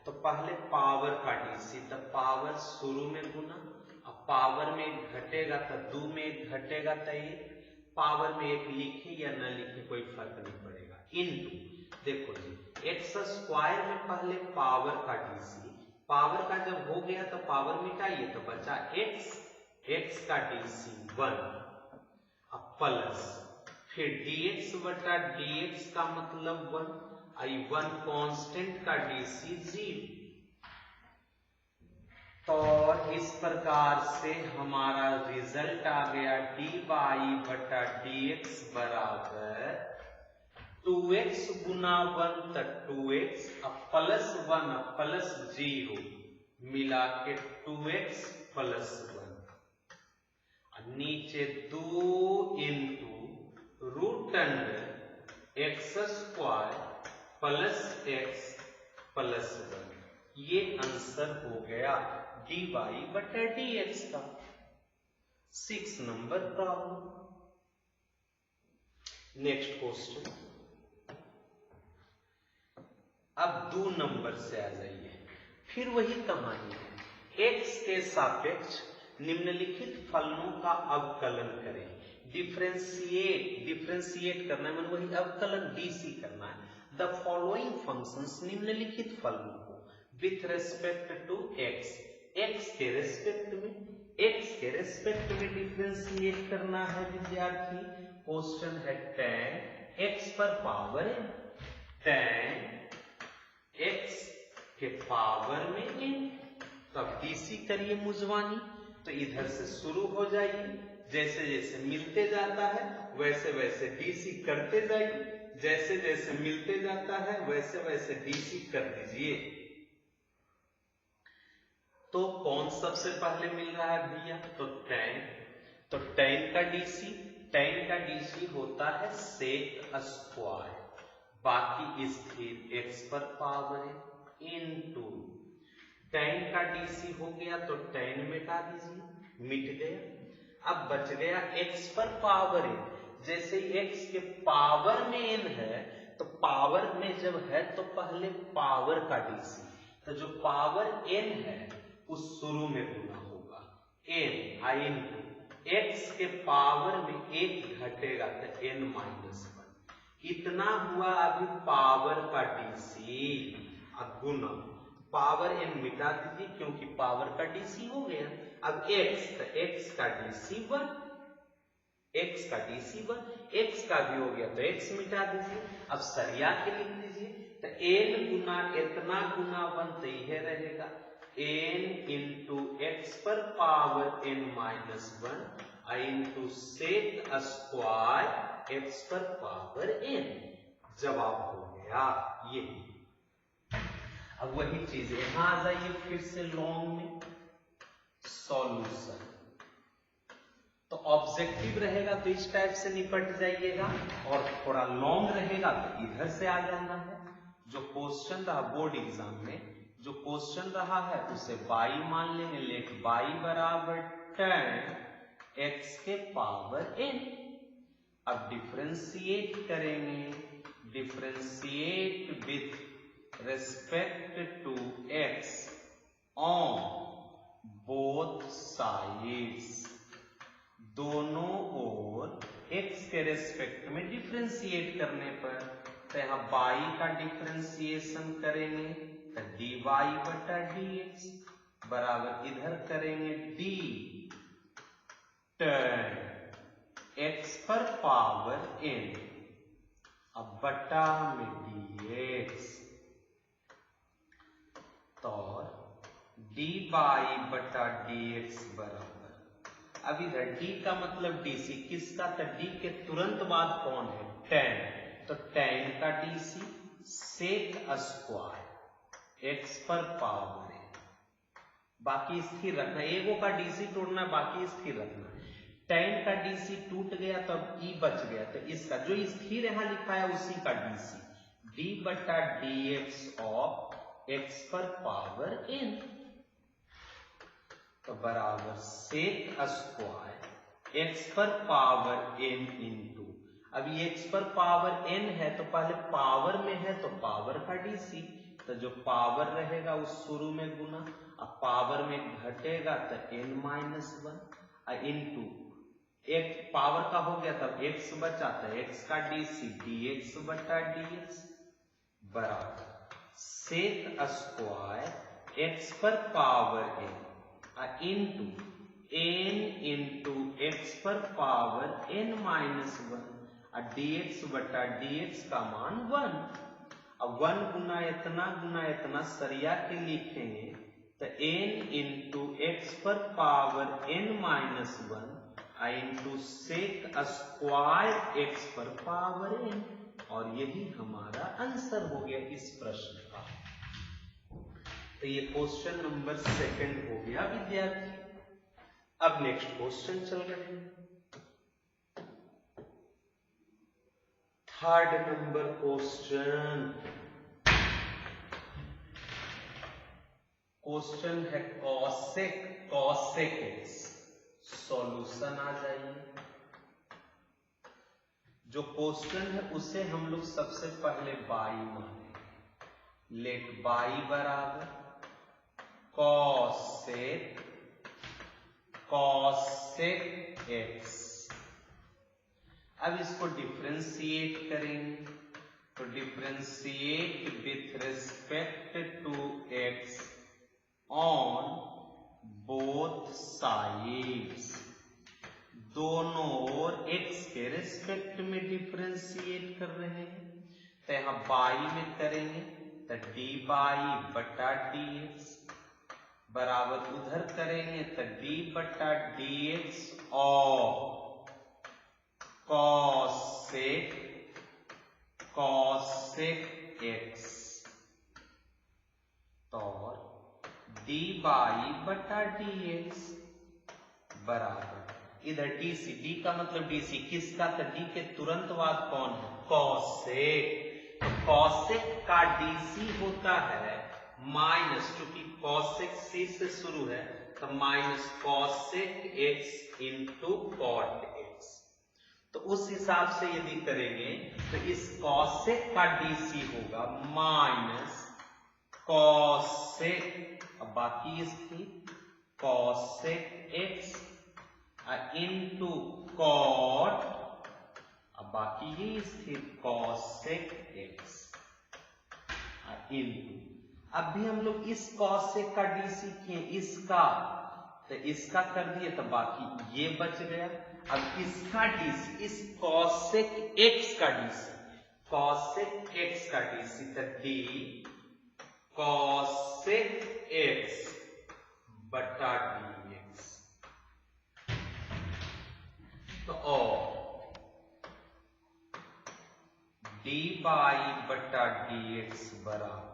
तो पहले पावर का डीसी, तो पावर शुरू में गुना, अब पावर में एक घटेगा तो 2 में एक घटेगा तो ये पावर में एक लिखे या न लिखे कोई फर्क नहीं पड़ेगा। इंटू देखो जी एक्स स्क्वायर में पहले पावर का डीसी, पावर का जब हो गया तो पावर मिटाइए तो बचा एक्स का डीसी 1 अब प्लस फिर dx बटा dx का मतलब 1 आई 1 कांस्टेंट का डीसी 0। तो इस प्रकार से हमारा रिजल्ट आ गया dy बटा dx बराबर 2x गुना 1 तक 2x अब प्लस 1 अब प्लस 0 मिला के 2x प्लस 1 नीचे 2 into root under x square plus x plus 1। ये आंसर हो गया dy बटा dx का। 6 नंबर प्रॉब्लम। Next question. अब 2 नंबर से आ जाइए, फिर वही कहानी है। x के सापेक्ष निम्नलिखित फलनों का अवकलन करें। डिफ्रेंशिएट करना है, वही अवकलन डीसी करना है। द फॉलोइंग फंक्शंस निम्नलिखित फलनों को with respect to x, x के रेस्पेक्ट में डिफ्रेंशिएट करना है विद्यार्थी। क्वेश्चन है tan एक्स पर पावर n, tan एक्स के पावर में n। तब डीसी करिए मुजवानी, तो इधर से शुरू हो जाइए, जैसे जैसे मिलते जाता है वैसे वैसे डीसी करते जाइए, जैसे जैसे मिलते जाता है वैसे वैसे डीसी कर दीजिए। तो कौन सबसे पहले मिल रहा है भैया? तो tan। तो tan का डीसी होता है sec स्क्वायर, बाकी स्थिर x पर पावर इनटू tan का डीसी हो गया तो tan मिटा दीजिए, मिट गया। अब बच गया x पर पावर n। जैसे x के पावर में n है तो पावर में जब है तो पहले पावर का डीसी, तो जो पावर n है उस शुरू में गुना होगा n आई इनटू x के पावर में एक घटेगा तो n माइनस 1। कितना हुआ अभी पावर का डीसी, अब गुना पावर n मिटा दीजिए क्योंकि पावर का डीसी हो गया। अब x, तो x का डीसी 1, x का डीसी 1, x का भी हो गया तो x मिटा दीजिए। अब सरिया के लिख दीजिए, तो n गुना इतना गुना 1 तो यह रहेगा n इंटू एक्स पर power n minus 1 into sec square x पर पावर n। जवाब हो गया ये। अब वही चीज यहां आ जाइए फिर से लॉन्ग में सॉल्यूशन। तो ऑब्जेक्टिव रहेगा तो इस टाइप से निपट जाइएगा, और थोड़ा लॉन्ग रहेगा तो इधर से आ जाना है। जो क्वेश्चन रहा बोर्ड एग्जाम में, जो क्वेश्चन रहा है उसे y मान लेंगे, लेट y बराबर tan x के पावर n। अब डिफरेंशिएट करेंगे, differentiate with respect to x on both sides, दोनों ओर x के रेस्पेक्ट में डिफरेंशिएट करने पर, तो यहाँ y का डिफरेंशिएशन करेंगे तो dy बटा dx बराबर इधर करेंगे d tan x पर पावर n, अब बटा में dx, तो dy बटा dx बराबर, अब इधर d का मतलब dc किसका, तो d के तुरंत बाद कौन है, tan, तो tan का dc सेक स्क्वायर x पर पावर है, बाकी स्थिर रखना, एगो का dc तोड़ना बाकी स्थिर रखना। tan का dc टूट गया तो अब e बच गया, तो इसका जो स्थिर यहां लिखा है उसी का dc d बटा dx ऑफ x पर पावर n, तो बराबर सेक स्क्वायर x पर पावर n इंटू, अभी x पर पावर n है तो पहले पावर में है तो पावर का डीसी, तो जो पावर रहेगा उस शुरू में गुना, अब पावर में घटेगा तो n माइनस 1 इंटू एक पावर का हो गया तब x बचा तो x का डीसी dx बटा dx बराबर सेक स्क्वायर x पर power n into n into x पर पावर n माइनस 1 और dx बटा dx का मान 1। अब 1 गुना इतना सरिया के लिखेंगे तो n इंटू x पर power n minus 1 into sec square x पर पावर n, और यही हमारा आंसर हो गया इस प्रश्न का। तो ये क्वेश्चन नंबर 2 हो गया विद्यार्थी। अब नेक्स्ट क्वेश्चन चल रहे हैं, 3rd नंबर क्वेश्चन है कॉसेक एक्स। सॉल्यूशन आ जाइए। जो क्वेश्चन है उसे हम लोग सबसे पहले y माने, लेट y बराबर कॉसेक x। अब इसको डिफरेंशिएट करेंगे, तो differentiate with respect to x on both sides, दोनों ओर x के रिस्पेक्ट में डिफरेंशिएट कर रहे हैं, तो यहां y में करेंगे तो dy बटा dx बराबर उधर करेंगे तो d बटा dx और कॉसेक x, तो dy बटा डी एक्स बराबर, इधर डी सी, डी का मतलब डी सी किसका, तो डी के तुरंत बाद कौन है, कॉसेक। तो कॉसेक का डी सी होता है माइनस, चूंकि कॉसेक सी से शुरू है तो minus cosec x into cot x. तो उस हिसाब से यदि करेंगे तो इस कॉसेक का डी सी होगा माइनस कॉसेक, अब बाकी इसकी कॉसेक एक्स इंटू कॉट, अब बाकी ये स्थिर कॉसेक एक्स इंटू, अब भी हम लोग इस कॉसेक का डी सीखे इसका, तो इसका कर दिए तो बाकी ये बच गया। अब इसका डी सी, इस कॉसेक एक्स का डी सी, कॉसेक एक्स का डी सी तो डी कॉसेक एक्स बटा डी एक्स, तो और डी बाई बटा डी एक्स बराबर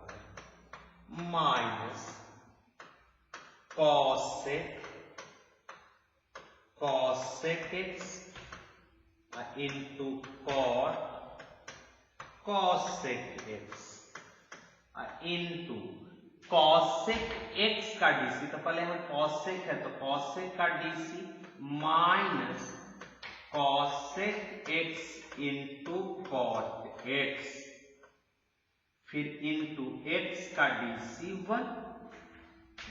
minus cosec x into cot cosec x into cosec x का डीसी, तो पहले हम कॉसेक है तो कॉसेक का DC minus cosec x into cot x, फिर इंटू एक्स का डीसी 1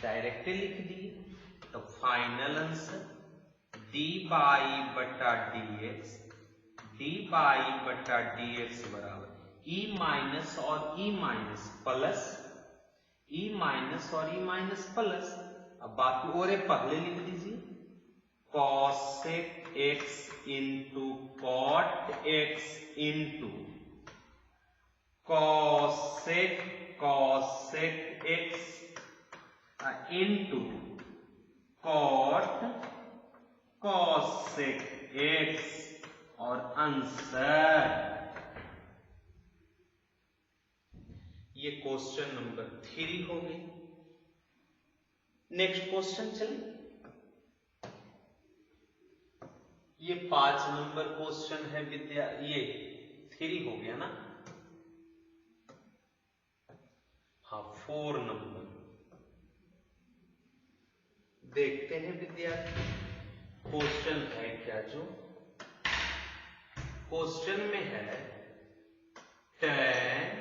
डायरेक्टली लिख दिए। तो फाइनल आंसर डी बाई बटा डी एक्स, डी बाई बटा डी एक्स बराबर ई माइनस और E minus plus, E minus और ई माइनस प्लस, अब बाकी और पहले लिख दीजिए cosec x into cot x into cosec x into cot cosec x, और आंसर ये क्वेश्चन नंबर 3 हो गई। नेक्स्ट क्वेश्चन चलिए, ये 5 नंबर क्वेश्चन है विद्या, ये 3 हो गया ना, हाँ 4 नंबर देखते हैं विद्यार्थी। क्वेश्चन है क्या, जो क्वेश्चन में है tan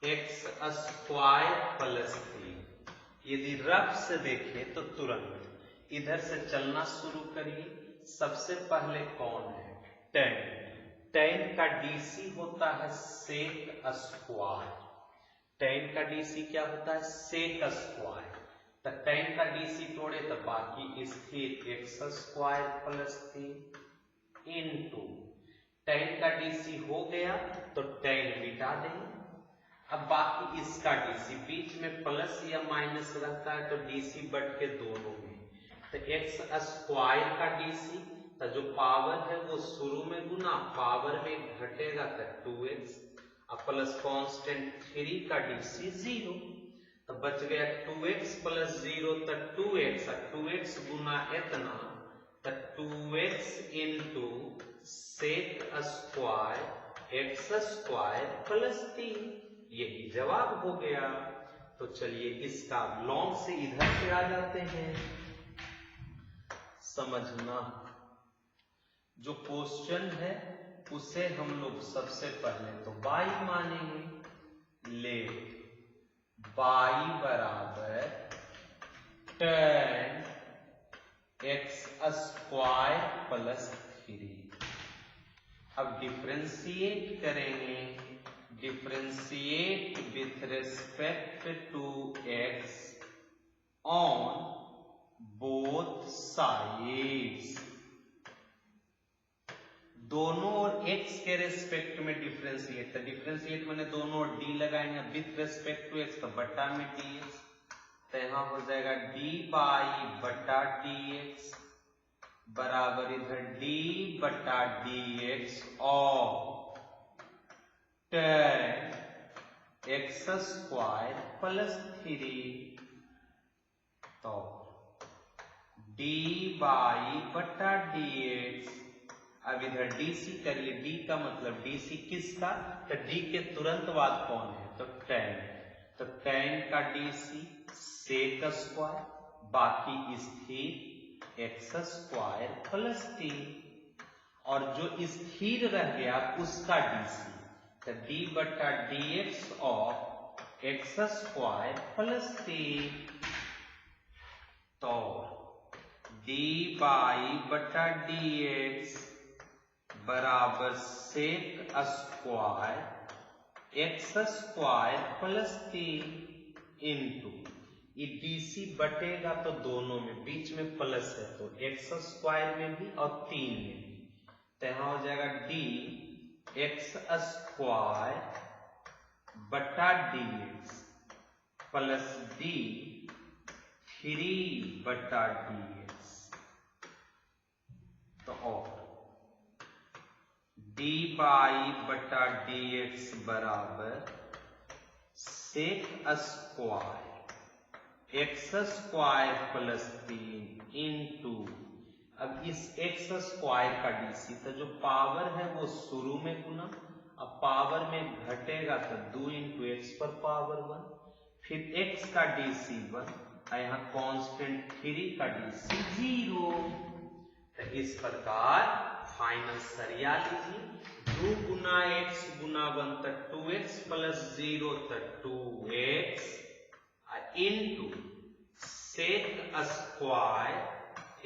एक्स स्क्वायर प्लस 3, यदि रफ से देखें तो तुरंत इधर से चलना शुरू करिए। सबसे पहले कौन है, tan, tan का डीसी होता है सेक स्क्वायर, tan का डीसी क्या होता है सेक स्क्वायर, तो tan का डीसी तोड़े तो बाकी स्थिर x square plus 3 into tan का डीसी हो गया तो tan मिटा देंगे। अब बाकी इसका डीसी, बीच में प्लस या माइनस रहता है तो डीसी बट के दोनों में, तो एक्स स्क्वायर का डीसी, तो जो पावर है वो शुरू में गुना पावर में घटेगा तो 2x, अब प्लस कांस्टेंट 3 का डीसी 0, तो बच गया 2x प्लस 0 तो 2x, 2x गुना इतना तो 2x into sec square x square plus 3, यही जवाब हो गया। तो चलिए इसका लॉन्ग से इधर से आ जाते हैं। समझना, जो क्वेश्चन है उसे हम लोग सबसे पहले तो बाई मानेंगे, ले बाई बराबर tan एक्स स्क्वायर प्लस 3। अब डिफरेंशिएट करेंगे, differentiate with respect to x on both sides, दोनों और x के रेस्पेक्ट में डिफरेंशिएट, तो डिफरेंशिएट मैंने दोनों और d लगाएंगे विथ रेस्पेक्ट टू x, तो बटा में dx, तो यहां हो जाएगा d बाई बटा dx बराबर इधर d बटा dx और tan एक्स स्क्वायर प्लस 3, तो डी बाई बटा डी एक्स, अब इधर डीसी कर लिए, डी का मतलब डीसी किसका, तो डी के तुरंत बाद कौन है, तो tan, तो tan का डीसी सेक स्क्वायर, बाकी स्थिर एक्स स्क्वायर प्लस टी, और जो स्थिर रह गया उसका डीसी, तो डी बटा d x of x square plus three, तो डी बाई बटा डी एक्स बराबर sec square x square plus three into, ये डीसी बटेगा तो दोनों में, बीच में प्लस है तो एक्स स्क्वायर में भी और 3 में भी, तो यहां हो जाएगा डी एक्स स्क्वायर बटा डी एक्स प्लस डी 3 बटा डी एक्स, तो और डी बाई बटा डी एक्स बराबर sec square x square plus 3 into, अब इस एक्स स्क्वायर का डीसी, तो जो पावर है वो शुरू में गुना, अब पावर में घटेगा तो 2 इंटू एक्स पर पावर 1, फिर एक्स का डीसी 1, और यहाँ कांस्टेंट 3 का डीसी 0। तो इस प्रकार फाइनल सरिया लीजिए, 2 गुना एक्स गुना 1 तो 2x प्लस 0 तो 2x into sec square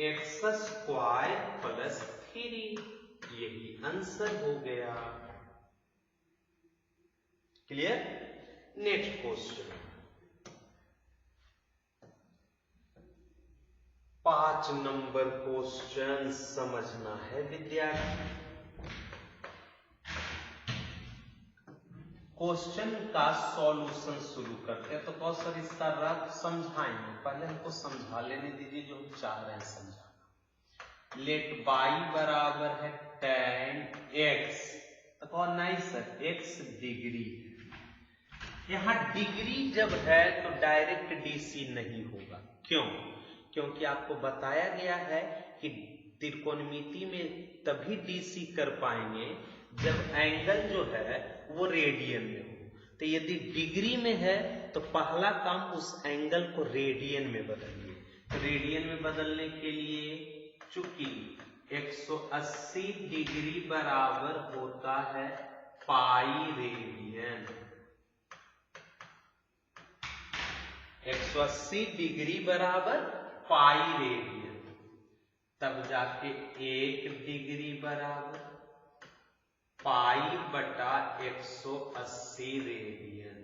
x square plus 3, यही आंसर हो गया। Clear? Next question 5 number question समझना है विद्यार्थी। क्वेश्चन का सॉल्यूशन शुरू करते हैं, तो बहुत सर इसका रफ समझाएंगे, पहले हमको समझा लेने दीजिए जो हम चाह रहे हैं समझाना। लेट बाई बराबर है tan x, तो कौन नहीं सर x डिग्री है, यहां डिग्री जब है तो डायरेक्ट डीसी नहीं होगा, क्यों? क्योंकि आपको बताया गया है कि त्रिकोणमिति में तभी डीसी कर पाएंगे जब एंगल जो है वो रेडियन में हो। तो यदि डिग्री में है तो पहला काम उस एंगल को रेडियन में बदलिए। तो रेडियन में बदलने के लिए चूंकि 180 डिग्री बराबर होता है पाई रेडियन, 180 डिग्री बराबर पाई रेडियन, तब जाके 1 डिग्री बराबर पाई बटा 180 रेडियन,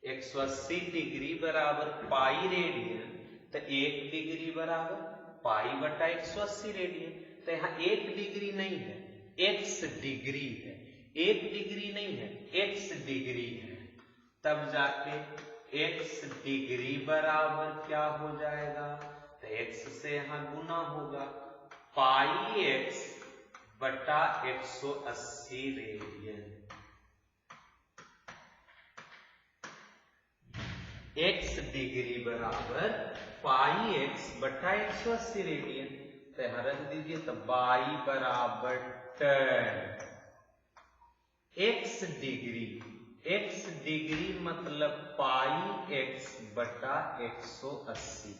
180 डिग्री बराबर पाई रेडियन, तो 1 डिग्री बराबर पाई बटा 180 रेडियन। तो यहाँ 1 डिग्री नहीं है, x डिग्री है, 1 डिग्री नहीं है, x डिग्री है, तब जाके x डिग्री बराबर क्या हो जाएगा, तो x से यहां गुना होगा पाई x बटा 180 रेडियन, x डिग्री बराबर पाई x बटा 180 रेडियन। तो यहां रख दीजिए, तो बाई बराबर tan x degree, x degree मतलब पाई x बटा 180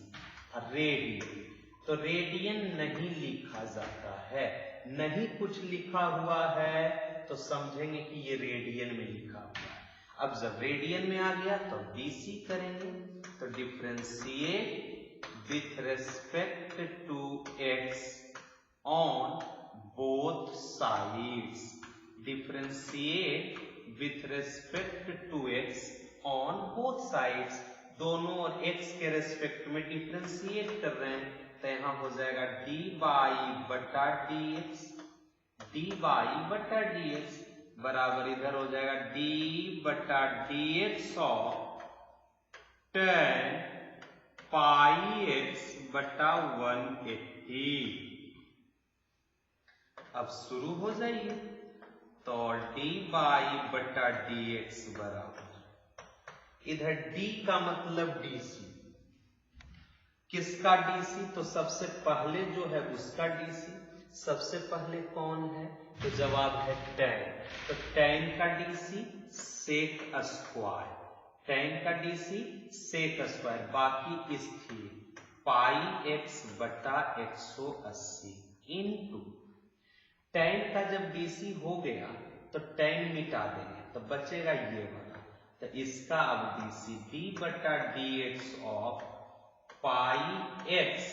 रेडियन। तो रेडियन नहीं लिखा जाता है, नहीं कुछ लिखा हुआ है तो समझेंगे कि ये रेडियन में लिखा हुआ है। अब जब रेडियन में आ गया तो डीसी करेंगे, तो differentiate with respect to x on both sides, differentiate with respect to x on both sides, दोनों और x के रेस्पेक्ट में डिफरेंशिएट कर रहे हैं, तो यहां हो जाएगा डी बाई बटा डी एक्स, डी बाई बटा डी एक्स बराबर इधर हो जाएगा डी बटा d x of tan pi x बटा 180। अब शुरू हो जाइए, तो डी बाई बटा डी एक्स बराबर इधर डी का मतलब डीसी, किसका डीसी? तो सबसे पहले जो है उसका डीसी। सबसे पहले कौन है? तो जवाब है tan। तो tan का डीसी सेक स्क्वायर, tan का डीसी सेक स्क्वायर, बाकी स्थिर पाई एक्स बटा 180 इंटू tan का जब डीसी हो गया तो tan मिटा देंगे तो बचेगा ये वाला, तो इसका अब डीसी डी बटा d x of pi x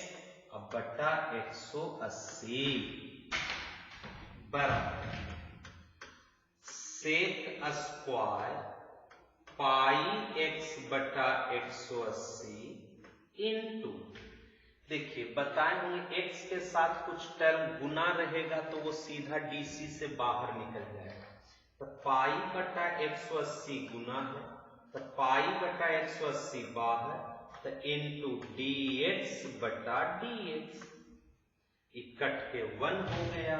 अब बटा 180 बराबर सेक स्क्वायर पाई एक्स बटा 180 इंटू, देखिए बताएंगे x के साथ कुछ टर्म गुना रहेगा तो वो सीधा डीसी से बाहर निकल जाएगा, तो पाई बटा 180 गुना है, तो पाई बटा 180 बाहर, तो इंटू डी एक्स बटा डी एक्स, इकट्ठ के 1 हो गया,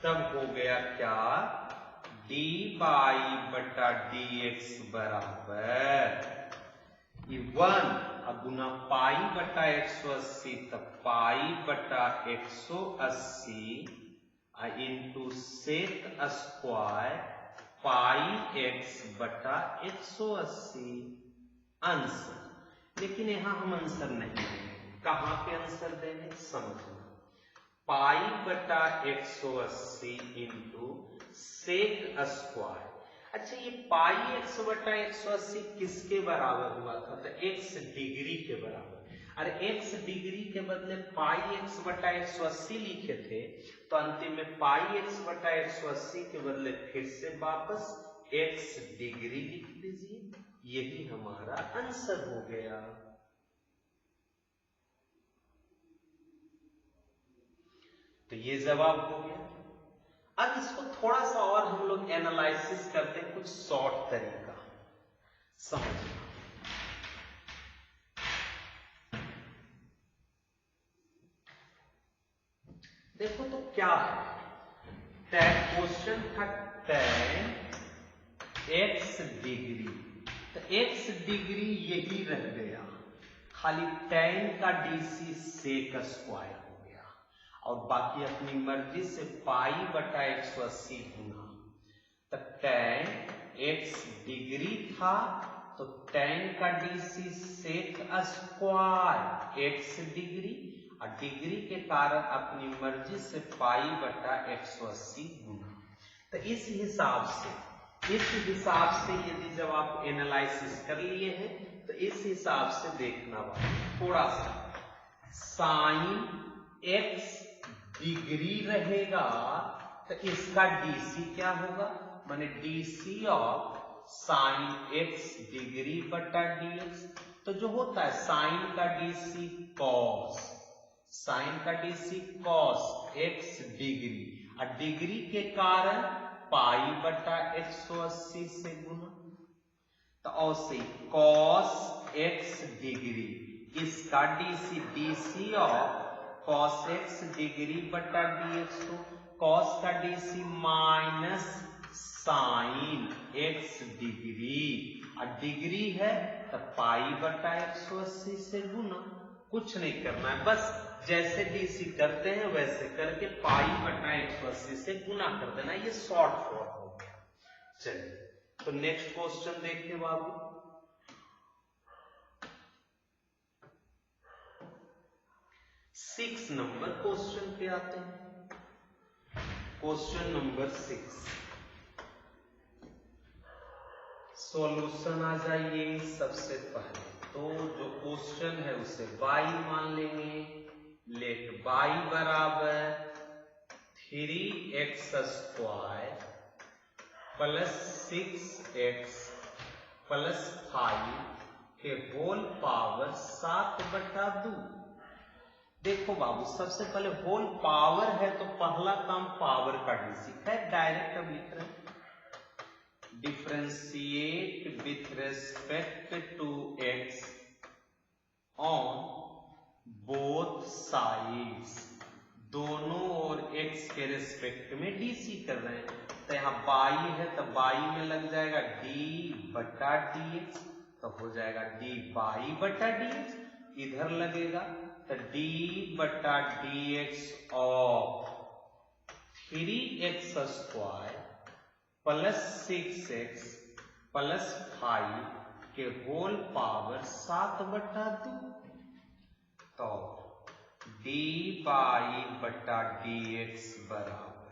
तब हो गया क्या? डी बाई बटा डी एक्स बराबर ये 1 अब गुना पाई बटा 180, तब पाई बटा 180 into sec square pi x बटा 180 आंसर। लेकिन यहां हम आंसर नहीं देंगे, कहां पे आंसर देंगे समझना, पाई बटा 180 इंटू सेक स्क्वायर। अच्छा ये पाई एक्स बटा 180 किसके बराबर हुआ था? तो एक्स डिग्री के बराबर। अरे एक्स डिग्री के बदले पाई एक्स बटा 180 लिखे थे, तो अंतिम में पाई एक्स बटा 180 के बदले फिर से वापस एक्स डिग्री लिख दीजिए, यही हमारा आंसर हो गया। तो ये जवाब हो गया। अब इसको थोड़ा सा और हम लोग एनालिसिस करते हैं, कुछ शॉर्ट तरीका समझना। देखो तो क्या है, क्वेश्चन था tan x डिग्री, तो x डिग्री यही रह गया, खाली tan का डीसी सेक स्क्वायर हो गया और बाकी अपनी मर्जी से पाई बटा 180 गुना, तो tan x डिग्री था तो tan का DC sec square x degree, और डिग्री के कारण अपनी मर्जी से पाई बटा 180 गुना। तो इस हिसाब से यदि जब आप एनालिसिस कर लिए हैं तो इस हिसाब से देखना थोड़ा सा, साइन x डिग्री रहेगा तो इसका डीसी क्या होगा, माने DC of sine x degree बटा dx। तो जो होता है साइन का डीसी कॉस, साइन का डीसी कॉस x डिग्री, और डिग्री के कारण पाई बटा 180 से गुना, तो ऐसे कॉस x डिग्री, इसका DC DC of cos x degree बटा dx, तो कॉस का DC minus sine x degree, और डिग्री है तो पाई बटा 180 से गुना। कुछ नहीं करना है, बस जैसे डीसी करते हैं वैसे करके पाई बटा 180 से गुना कर देना, ये शॉर्ट फॉर्म हो गया। चलिए तो नेक्स्ट क्वेश्चन देखते बाबू। 6 नंबर क्वेश्चन पे आते हैं। क्वेश्चन नंबर 6, सॉल्यूशन आ जाइए। सबसे पहले तो जो क्वेश्चन है उसे y मान लेंगे, लेट y बराबर 3x square plus 6x plus 5 के होल पावर 7/2। देखो बाबू सबसे पहले होल पावर है तो पहला काम पावर का डीसी है, डायरेक्ट अब लिख रहे हैं, differentiate with respect to x on both sides, दोनों और x के रेस्पेक्ट में डीसी कर रहे हैं। तो यहाँ बाई है तो बाई में लग जाएगा डी बटा डी एक्स, तो हो जाएगा डी बाई बटा डी एक्स। इधर लगेगा तो डी बटा d x of 3x square plus 6x plus 5 के होल पावर 7/2। तो डी बाई बटा डी एक्स बराबर,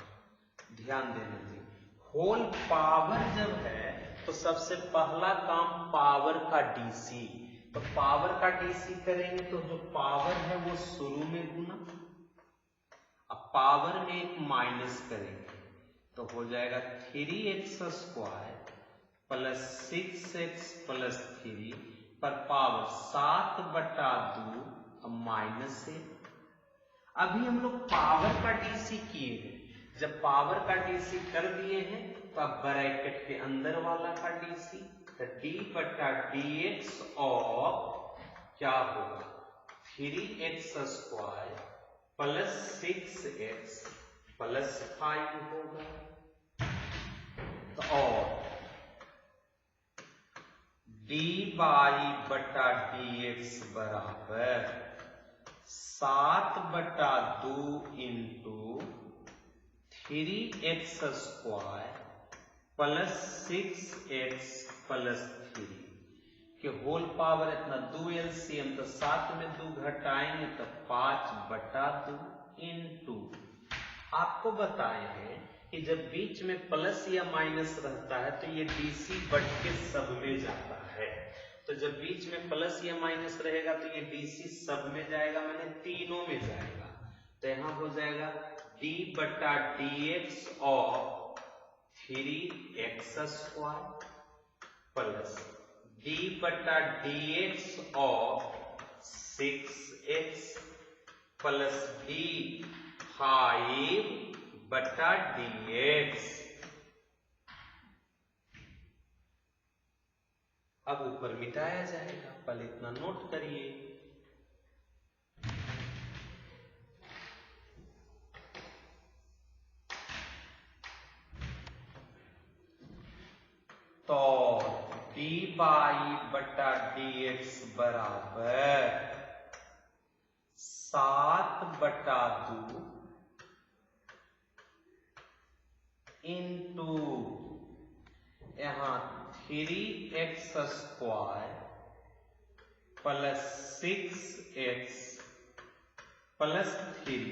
ध्यान देना जी, होल पावर जब है तो सबसे पहला काम पावर का डीसी, तो पावर का डीसी करेंगे तो जो पावर है वो शुरू में गुना, अब पावर में एक माइनस करेंगे तो हो जाएगा 3x square plus 6x plus 3 पर पावर 7/2 माइनस 1। अभी हम लोग पावर का डीसी किए हैं, जब पावर का डीसी कर दिए हैं तो अब ब्रैकेट के अंदर वाला का डीसी, तो डी बटा डी एक्स और क्या होगा 3x square plus 6x plus 5 होगा। तो और डी बाई बटा डी एक्स बराबर 7/2 into 3x square plus 6x plus 3 के होल पावर इतना 2 एलसीएम, तो 7 में 2 घटाएंगे तो 5/2 इंटू, आपको बताए हैं कि जब बीच में प्लस या माइनस रहता है तो ये डीसी बढ़ के सब में जाता है, तो जब बीच में प्लस या माइनस रहेगा तो ये डीसी सब में जाएगा, माने तीनों में जाएगा। तो यहां हो जाएगा डी बटा डी एक्स और 3x स्क्वायर प्लस डी बटा डी एक्स और 6x प्लस डी 5 बटा डी एक्स। अब ऊपर मिटाया जाएगा, पहले इतना नोट करिए। तो डी बाई बटा डी एक्स बराबर 7/2 इंटू यहां 3x square plus 6x plus 3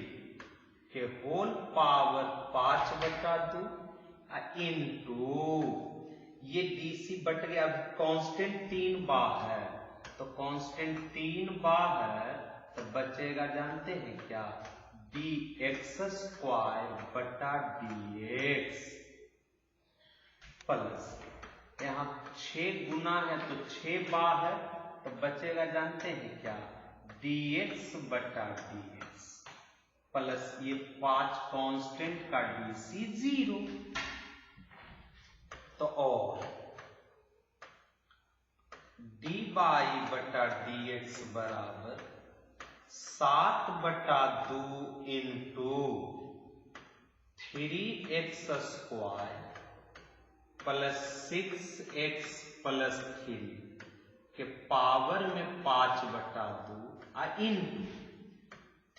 के होल पावर 5/2 इंटू ये डीसी बट गया। अब कांस्टेंट 3 बाहर, तो कांस्टेंट 3 बाहर तो बचेगा, जानते हैं क्या, डी एक्स स्क्वायर बटा डी एक्स प्लस यहां 6 गुना है तो 6 बाहर तो बचेगा, जानते हैं क्या, डी एक्स बटा डी एक्स प्लस ये 5 कांस्टेंट का डीसी 0। तो और डी बाई बटा डी एक्स बराबर 7/2 into 3x square plus 6x plus 3 के पावर में 5/2 इंटू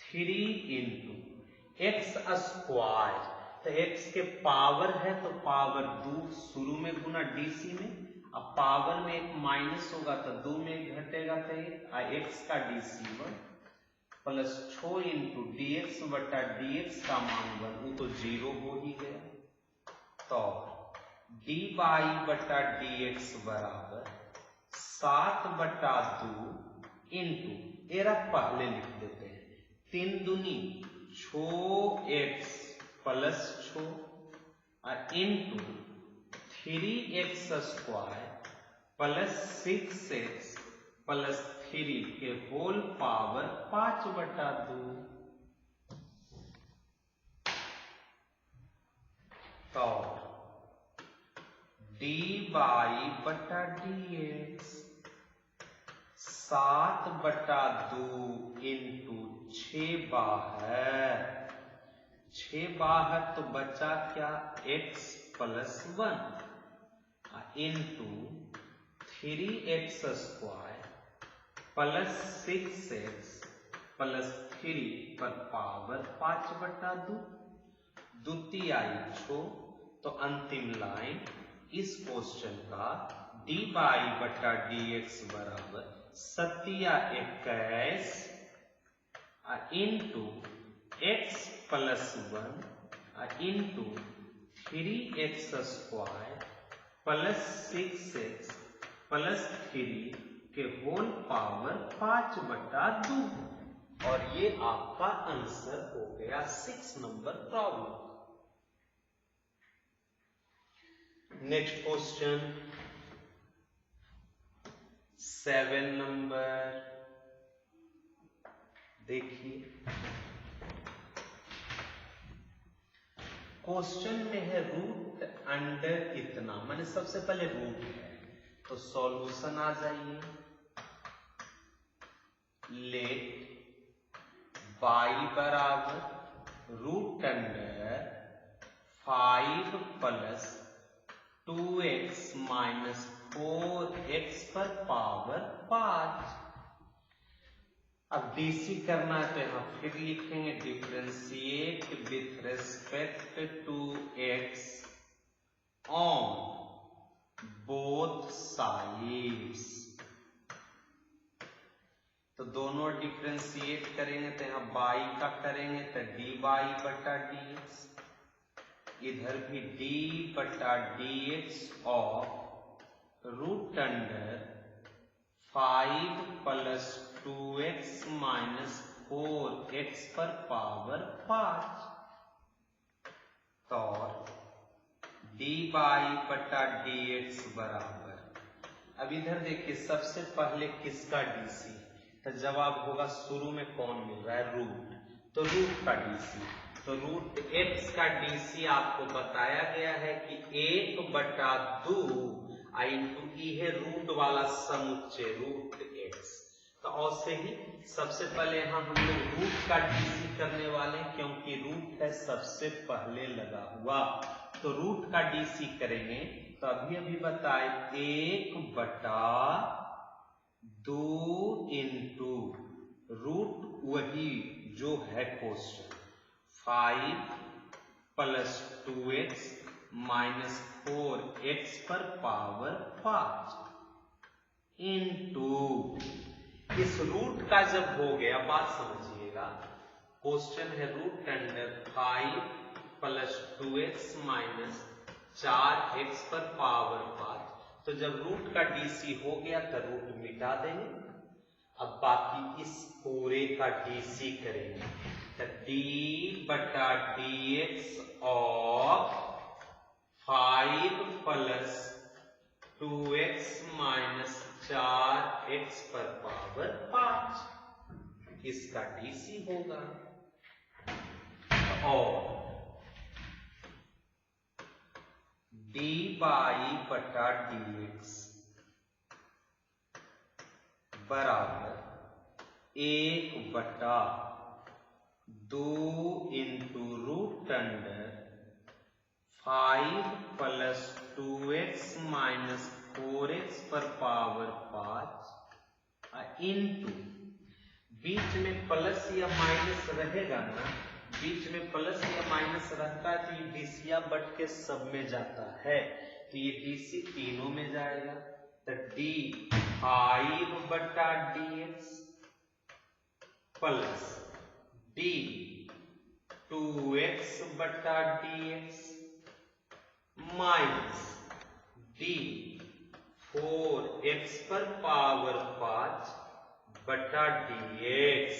3 इंटू x स्क्वायर, तो x के पावर है तो पावर 2 शुरू में गुना डीसी में, अब पावर में एक माइनस होगा तो 2 में घटेगा तो x का DC 1 plus 6 into D x बटा डी एक्स का मान 1, वो तो 0 हो ही गया। तो डी बाई बटा डी एक्स बराबर 7/2 इंटू एरा पहले लिख देते हैं, 3 दूनी 6x plus 6 into 3x square plus 6x plus 3 के होल पावर 5/2। तो डी बाई बटा डी एक्स 7/2 इंटू 6 बाहर, 6 बाहर तो बचा क्या, x plus 1 into 3x square plus 6x plus 3 पर पावर 5/2 द्वितीय छो। तो अंतिम लाइन इस क्वेश्चन का dy बटा dx बराबर 7 into x plus 1 into 3x square plus 6x plus 3 के होल पावर 5/2 और ये आपका आंसर हो गया 6 number problem. Next question 7 number देखिए। क्वेश्चन में है रूट अंडर इतना, मैंने सबसे पहले रूट है तो सॉल्यूशन आ जाइए। लेट y बराबर root under 5 plus 2x minus 4x पर पावर 5। अब डीसी करना है तो यहां फिर लिखेंगे differentiate with respect to x on both sides. तो दोनों डिफरेंशिएट करेंगे तो यहां y का करेंगे तो dy बटा dx, इधर भी d बटा dx और root under 5 plus 2x minus 4x पर पावर 5 तो dy बटा dx बराबर। अब इधर देखिए सबसे पहले किसका डीसी, तो जवाब होगा शुरू में कौन मिल रहा है रूट, तो रूट का डीसी। तो रूट x का डीसी आपको बताया गया है कि 1/2 इंटू ई है रूट वाला समुच्चय रूट x। तो ऐसे ही सबसे पहले यहां हम लोग रूट का डीसी करने वाले क्योंकि रूट है सबसे पहले लगा हुआ, तो रूट का डीसी करेंगे। तो अभी बताए 1/2 इंटू रूट वही जो है question 5 plus 2x minus 4x पर पावर 5 इंटू इस रूट का जब हो गया, बात समझिएगा, क्वेश्चन है root under 5 plus 2x minus 4x पर पावर 5। तो जब रूट का डीसी हो गया तो रूट मिटा देंगे। अब बाकी इस पूरे का डीसी करेंगे तो d बटा dx और 5 प्लस 2x माइनस 4x पर पावर 5 इसका डीसी होगा। और dy बटा dx बराबर 1/2 into root under 5 plus 2x minus 4x पर पावर 5 इंटू बीच में प्लस या माइनस रहेगा ना, बीच में प्लस या माइनस रहता है तो ये डीसीया बट के सब में जाता है, तो ये डीसी तीनों में जाएगा। तो d 5 बटा dx प्लस d 2x बटा dx माइनस d 4x पर पावर 5 बटा dx।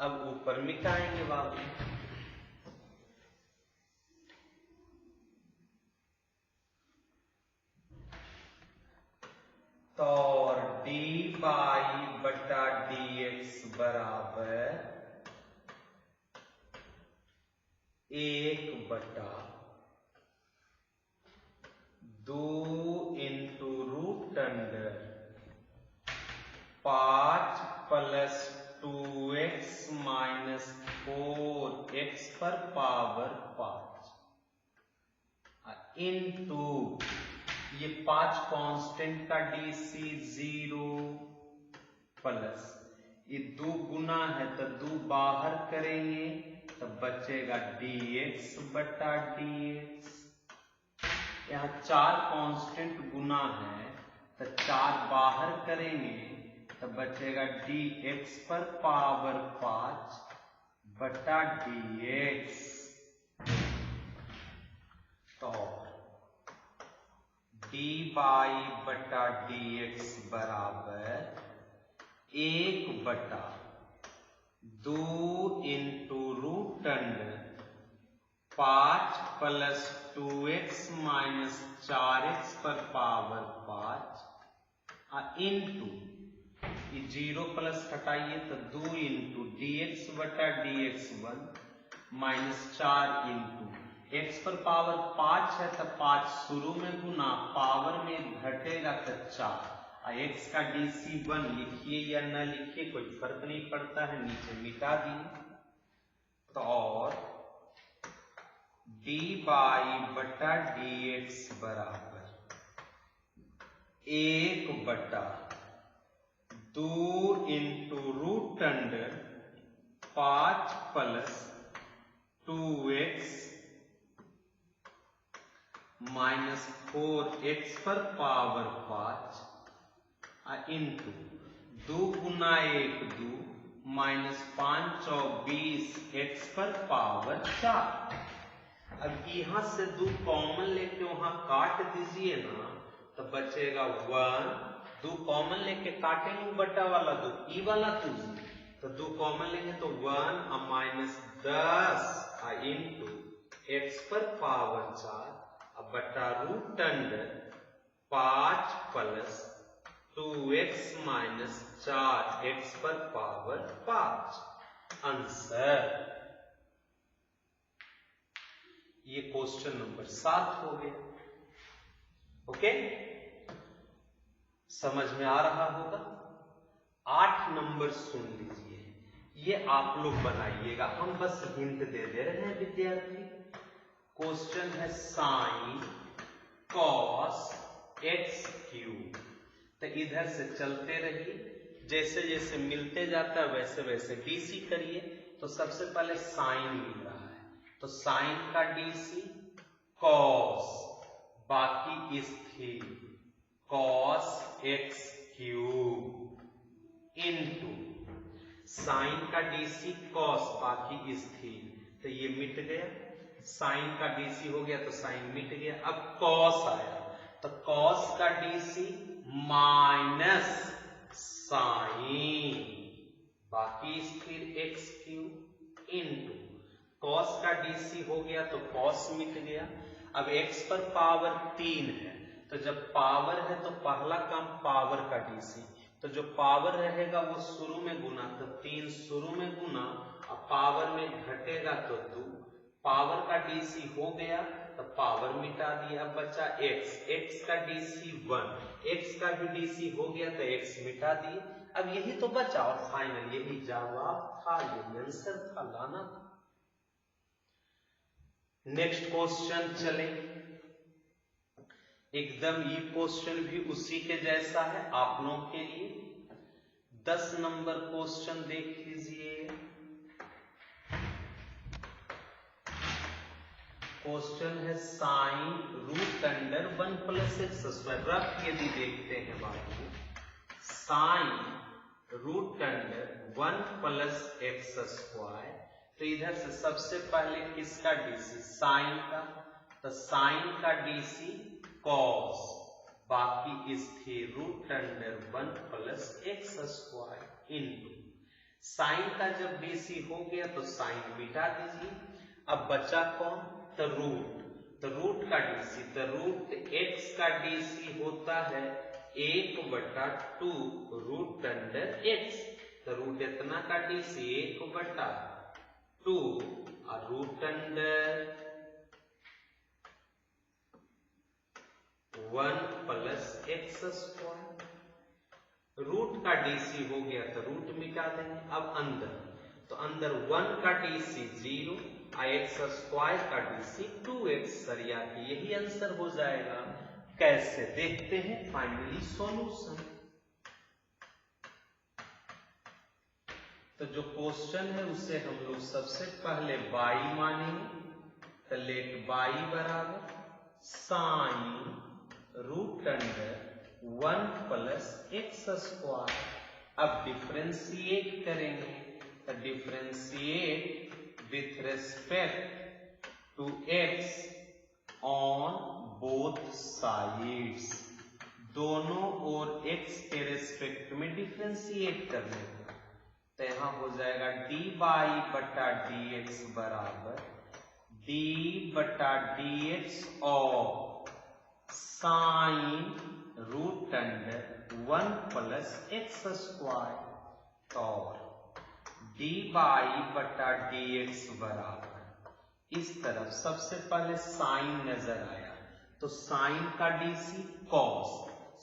अब ऊपर मिटाएंगे बाबू, तो dy बटा dx बराबर 1/2 into root under 5 plus 2x minus पर पावर 5 इनटू ये 5 कांस्टेंट का डीसी 0 प्लस ये 2 गुना है तो 2 बाहर करेंगे तो बचेगा dx बटा dx। यहाँ 4 कांस्टेंट गुना है तो 4 बाहर करेंगे तो बचेगा dx पर पावर 5 बटा dx। तो dy बटा dx बराबर 1 बटा 2 into root under 5 plus 2x minus 4x पर पावर 5 इंटू 0 प्लस हटाइए तो 2 इंटू dx बटा dx1 माइनस 4 इंटू x पर पावर 5 है तो 5 शुरू में गुना पावर में घटेगा तो 4 x का dc1 लिखिए या न लिखिए कोई फर्क नहीं पड़ता है, नीचे मिटा दिए। तो और dy बटा dx बराबर 1 बटा 2 into root under 5 plus 2x minus 4x पर पावर 5 इंटू 2 गुना 1 2 माइनस 5 और 20 x पर पावर 4। अब यहां से 2 कॉमन लेके वहां काट दीजिए ना तो बचेगा 1। 2 कॉमन लेके काटेंगे बटा वाला 2 ई वाला 2 तो 2 कॉमन लेंगे तो 1 और माइनस 10 इंटू x पर पावर 4 अब बटा root under 5 plus 2x minus 4x पर पावर 5। आंसर ये क्वेश्चन नंबर 7 हो गया। ओके, समझ में आ रहा होगा। 8 नंबर सुन लीजिए, ये आप लोग बनाइएगा, हम बस हिंट दे दे रहे हैं विद्यार्थी। क्वेश्चन है साइन कॉस एक्स क्यूब। तो इधर से चलते रहिए, जैसे जैसे मिलते जाता है वैसे वैसे डीसी करिए। तो सबसे पहले साइन मिल रहा है तो साइन का डीसी कॉस बाकी स्थिर cos x cube into sine का डीसी कॉस बाकी स्थिर। तो ये मिट गया, साइन का डीसी हो गया तो साइन मिट गया। अब कॉस आया तो कॉस का डीसी माइनस साइन बाकी स्थिर एक्स क्यूब इनटू कॉस का डीसी हो गया तो कॉस मिट गया। अब x पर पावर 3 है तो जब पावर है तो पहला काम पावर का डीसी, तो जो पावर रहेगा वो शुरू में गुना, तो 3 शुरू में गुना और पावर में घटेगा तो 2। पावर का डीसी हो गया तो पावर मिटा दिया, अब बचा x का डीसी 1, x का भी डीसी हो गया तो x मिटा दिए। अब यही तो बचा और फाइनल यही जवाब था, ये आंसर था, लाना था। नेक्स्ट क्वेश्चन चले, एकदम ये क्वेश्चन भी उसी के जैसा है आप लोगों के लिए। 10 नंबर क्वेश्चन देख लीजिए। क्वेश्चन है sine root under 1 plus x square. Rough यदि देखते हैं बाबू, sine root under 1 plus x square, तो इधर से सबसे पहले किसका डीसी, साइन का, तो साइन का डीसी कॉस बाकी स्थिर root under 1 plus x square into sine का जब डीसी हो गया तो साइन मिटा दीजिए। अब बचा कौन, तो रूट, तो रूट का डीसी, तो रूट एक्स का डीसी होता है 1/2 रूट अंडर एक्स, तो रूट इतना का डीसी 1/2 और root under 1 plus x square. Root का डीसी हो गया तो रूट मिटा देंगे। अब अंदर, तो अंदर 1 का डीसी 0 एक्स स्क्वायर का डीसी 2x सरिया की यही आंसर हो जाएगा। कैसे देखते हैं फाइनली सॉल्यूशन। तो जो क्वेश्चन है उसे हम लोग सबसे पहले y मानेंगे। तो लेट y बराबर sine root under 1 plus x square. अब डिफ्रेंशिएट करेंगे। तो differentiate with respect to x on both sides. दोनों ओर x के रेस्पेक्ट में डिफ्रेंशिएट करने का। तो यहां हो जाएगा dy बटा dx बराबर d बटा dx और sine root under 1 plus x square. और dy बटा dx बराबर इस तरफ सबसे पहले साइन नजर आया तो साइन का डीसी कॉस,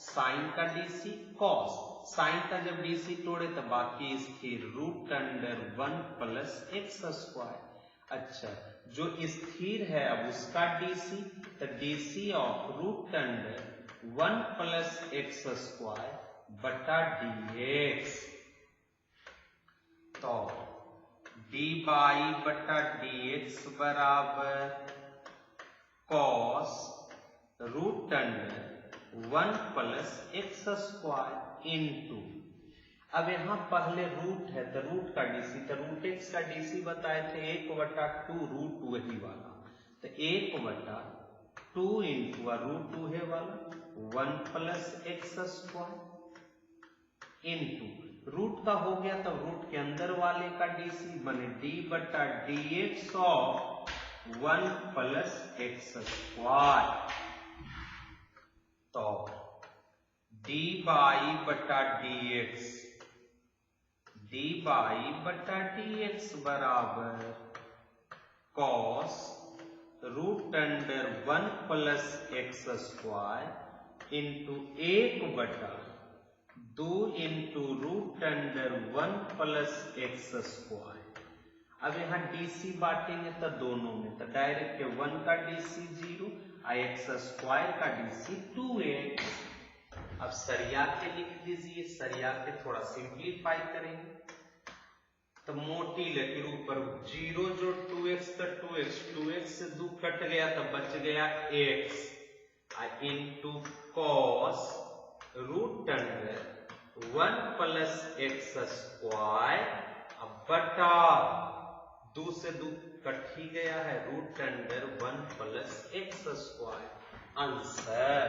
साइन का डीसी कॉस, साइन का जब डीसी तोड़े तो बाकी स्थिर root under 1 plus x square. अच्छा, जो स्थिर है अब उसका डीसी, तो DC of root under 1 plus x square बटा डीएक्स। तो dy बटा dx बराबर cos root under 1 plus x square into, अब यहां पहले रूट है तो रूट का डीसी, तो रूट एक्स का डीसी बताए थे 1/2 रूट वही वाला, तो 1/2 इंटू रूट 2 है वाला 1 plus x square into root का हो गया तो रूट के अंदर वाले का डीसी बने डी बटा d x of 1 plus x square. तो dy बटा dx, dy बटा dx बराबर cos root under 1 plus x square into 1/2 into root under 1 plus x square. अब यहाँ डीसी बांटेंगे तो दोनों में, तो डायरेक्ट 1 का डीसी 0 और एक्स स्क्वायर का डीसी 2x। अब सरिया के लिख दीजिए, सरिया के थोड़ा सिंप्लीफाई करेंगे तो मोटी लकीर ऊपर 0 जो 2x का 2x से 2 कट गया तो बच गया x into cos root under 1 plus x square अब बटा 2 से 2 कट ही गया है root under 1 plus x square answer.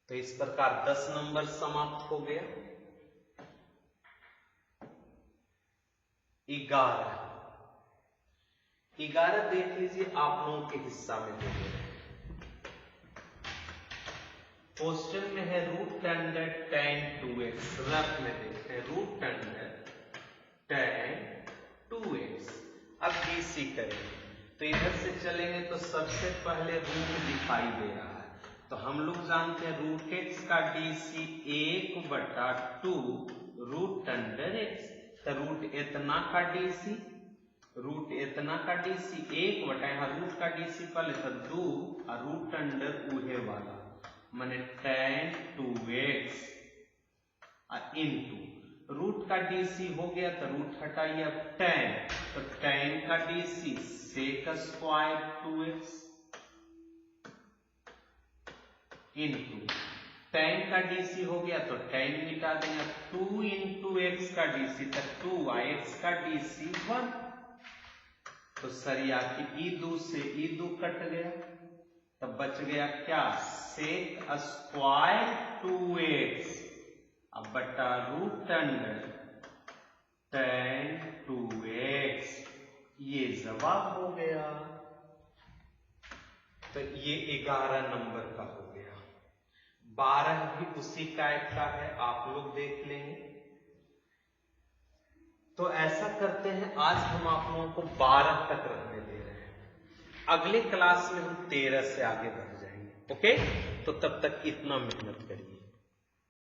तो इस प्रकार 10 नंबर समाप्त हो गया। 11 देख लीजिए आप लोगों के हिस्सा में दे रहे हैं। क्वेश्चन में है root under tan 2x, rough में देखते हैं रूट अंडर tan 2x। अब डीसी करेंगे तो इधर से चलेंगे तो सबसे पहले रूट दिखाई दे रहा है, तो हम लोग जानते हैं रूट एक्स का डीसी 1/2 रूट अंडर एक्स। तो रूट इतना का डीसी, रूट इतना का डीसी 1/, यहाँ रूट का डीसी पहले तो 2 और रूट अंडर उहे वाला माने tan 2x इंटू रूट का डीसी हो गया तो रूट हटाइए अब tan, तो tan का DC sec square 2x into tan का डीसी हो गया तो tan मिटा देंगे 2 इंटू एक्स का डीसी तक 2 x का डीसी 1। तो सरिया की ई2 से ई2 कट गया तब बच गया क्या सेक स्क्वायर 2x अब बटा रूट अंडर tan 2x। ये जवाब हो गया। तो ये 11 नंबर का हो गया। 12 भी उसी टाइप का है, आप लोग देख लेंगे। तो ऐसा करते हैं आज हम आप लोगों को 12 तक रखने दे रहे हैं, अगले क्लास में हम 13 से आगे बढ़ जाएंगे। ओके, तो तब तक इतना मेहनत करिए।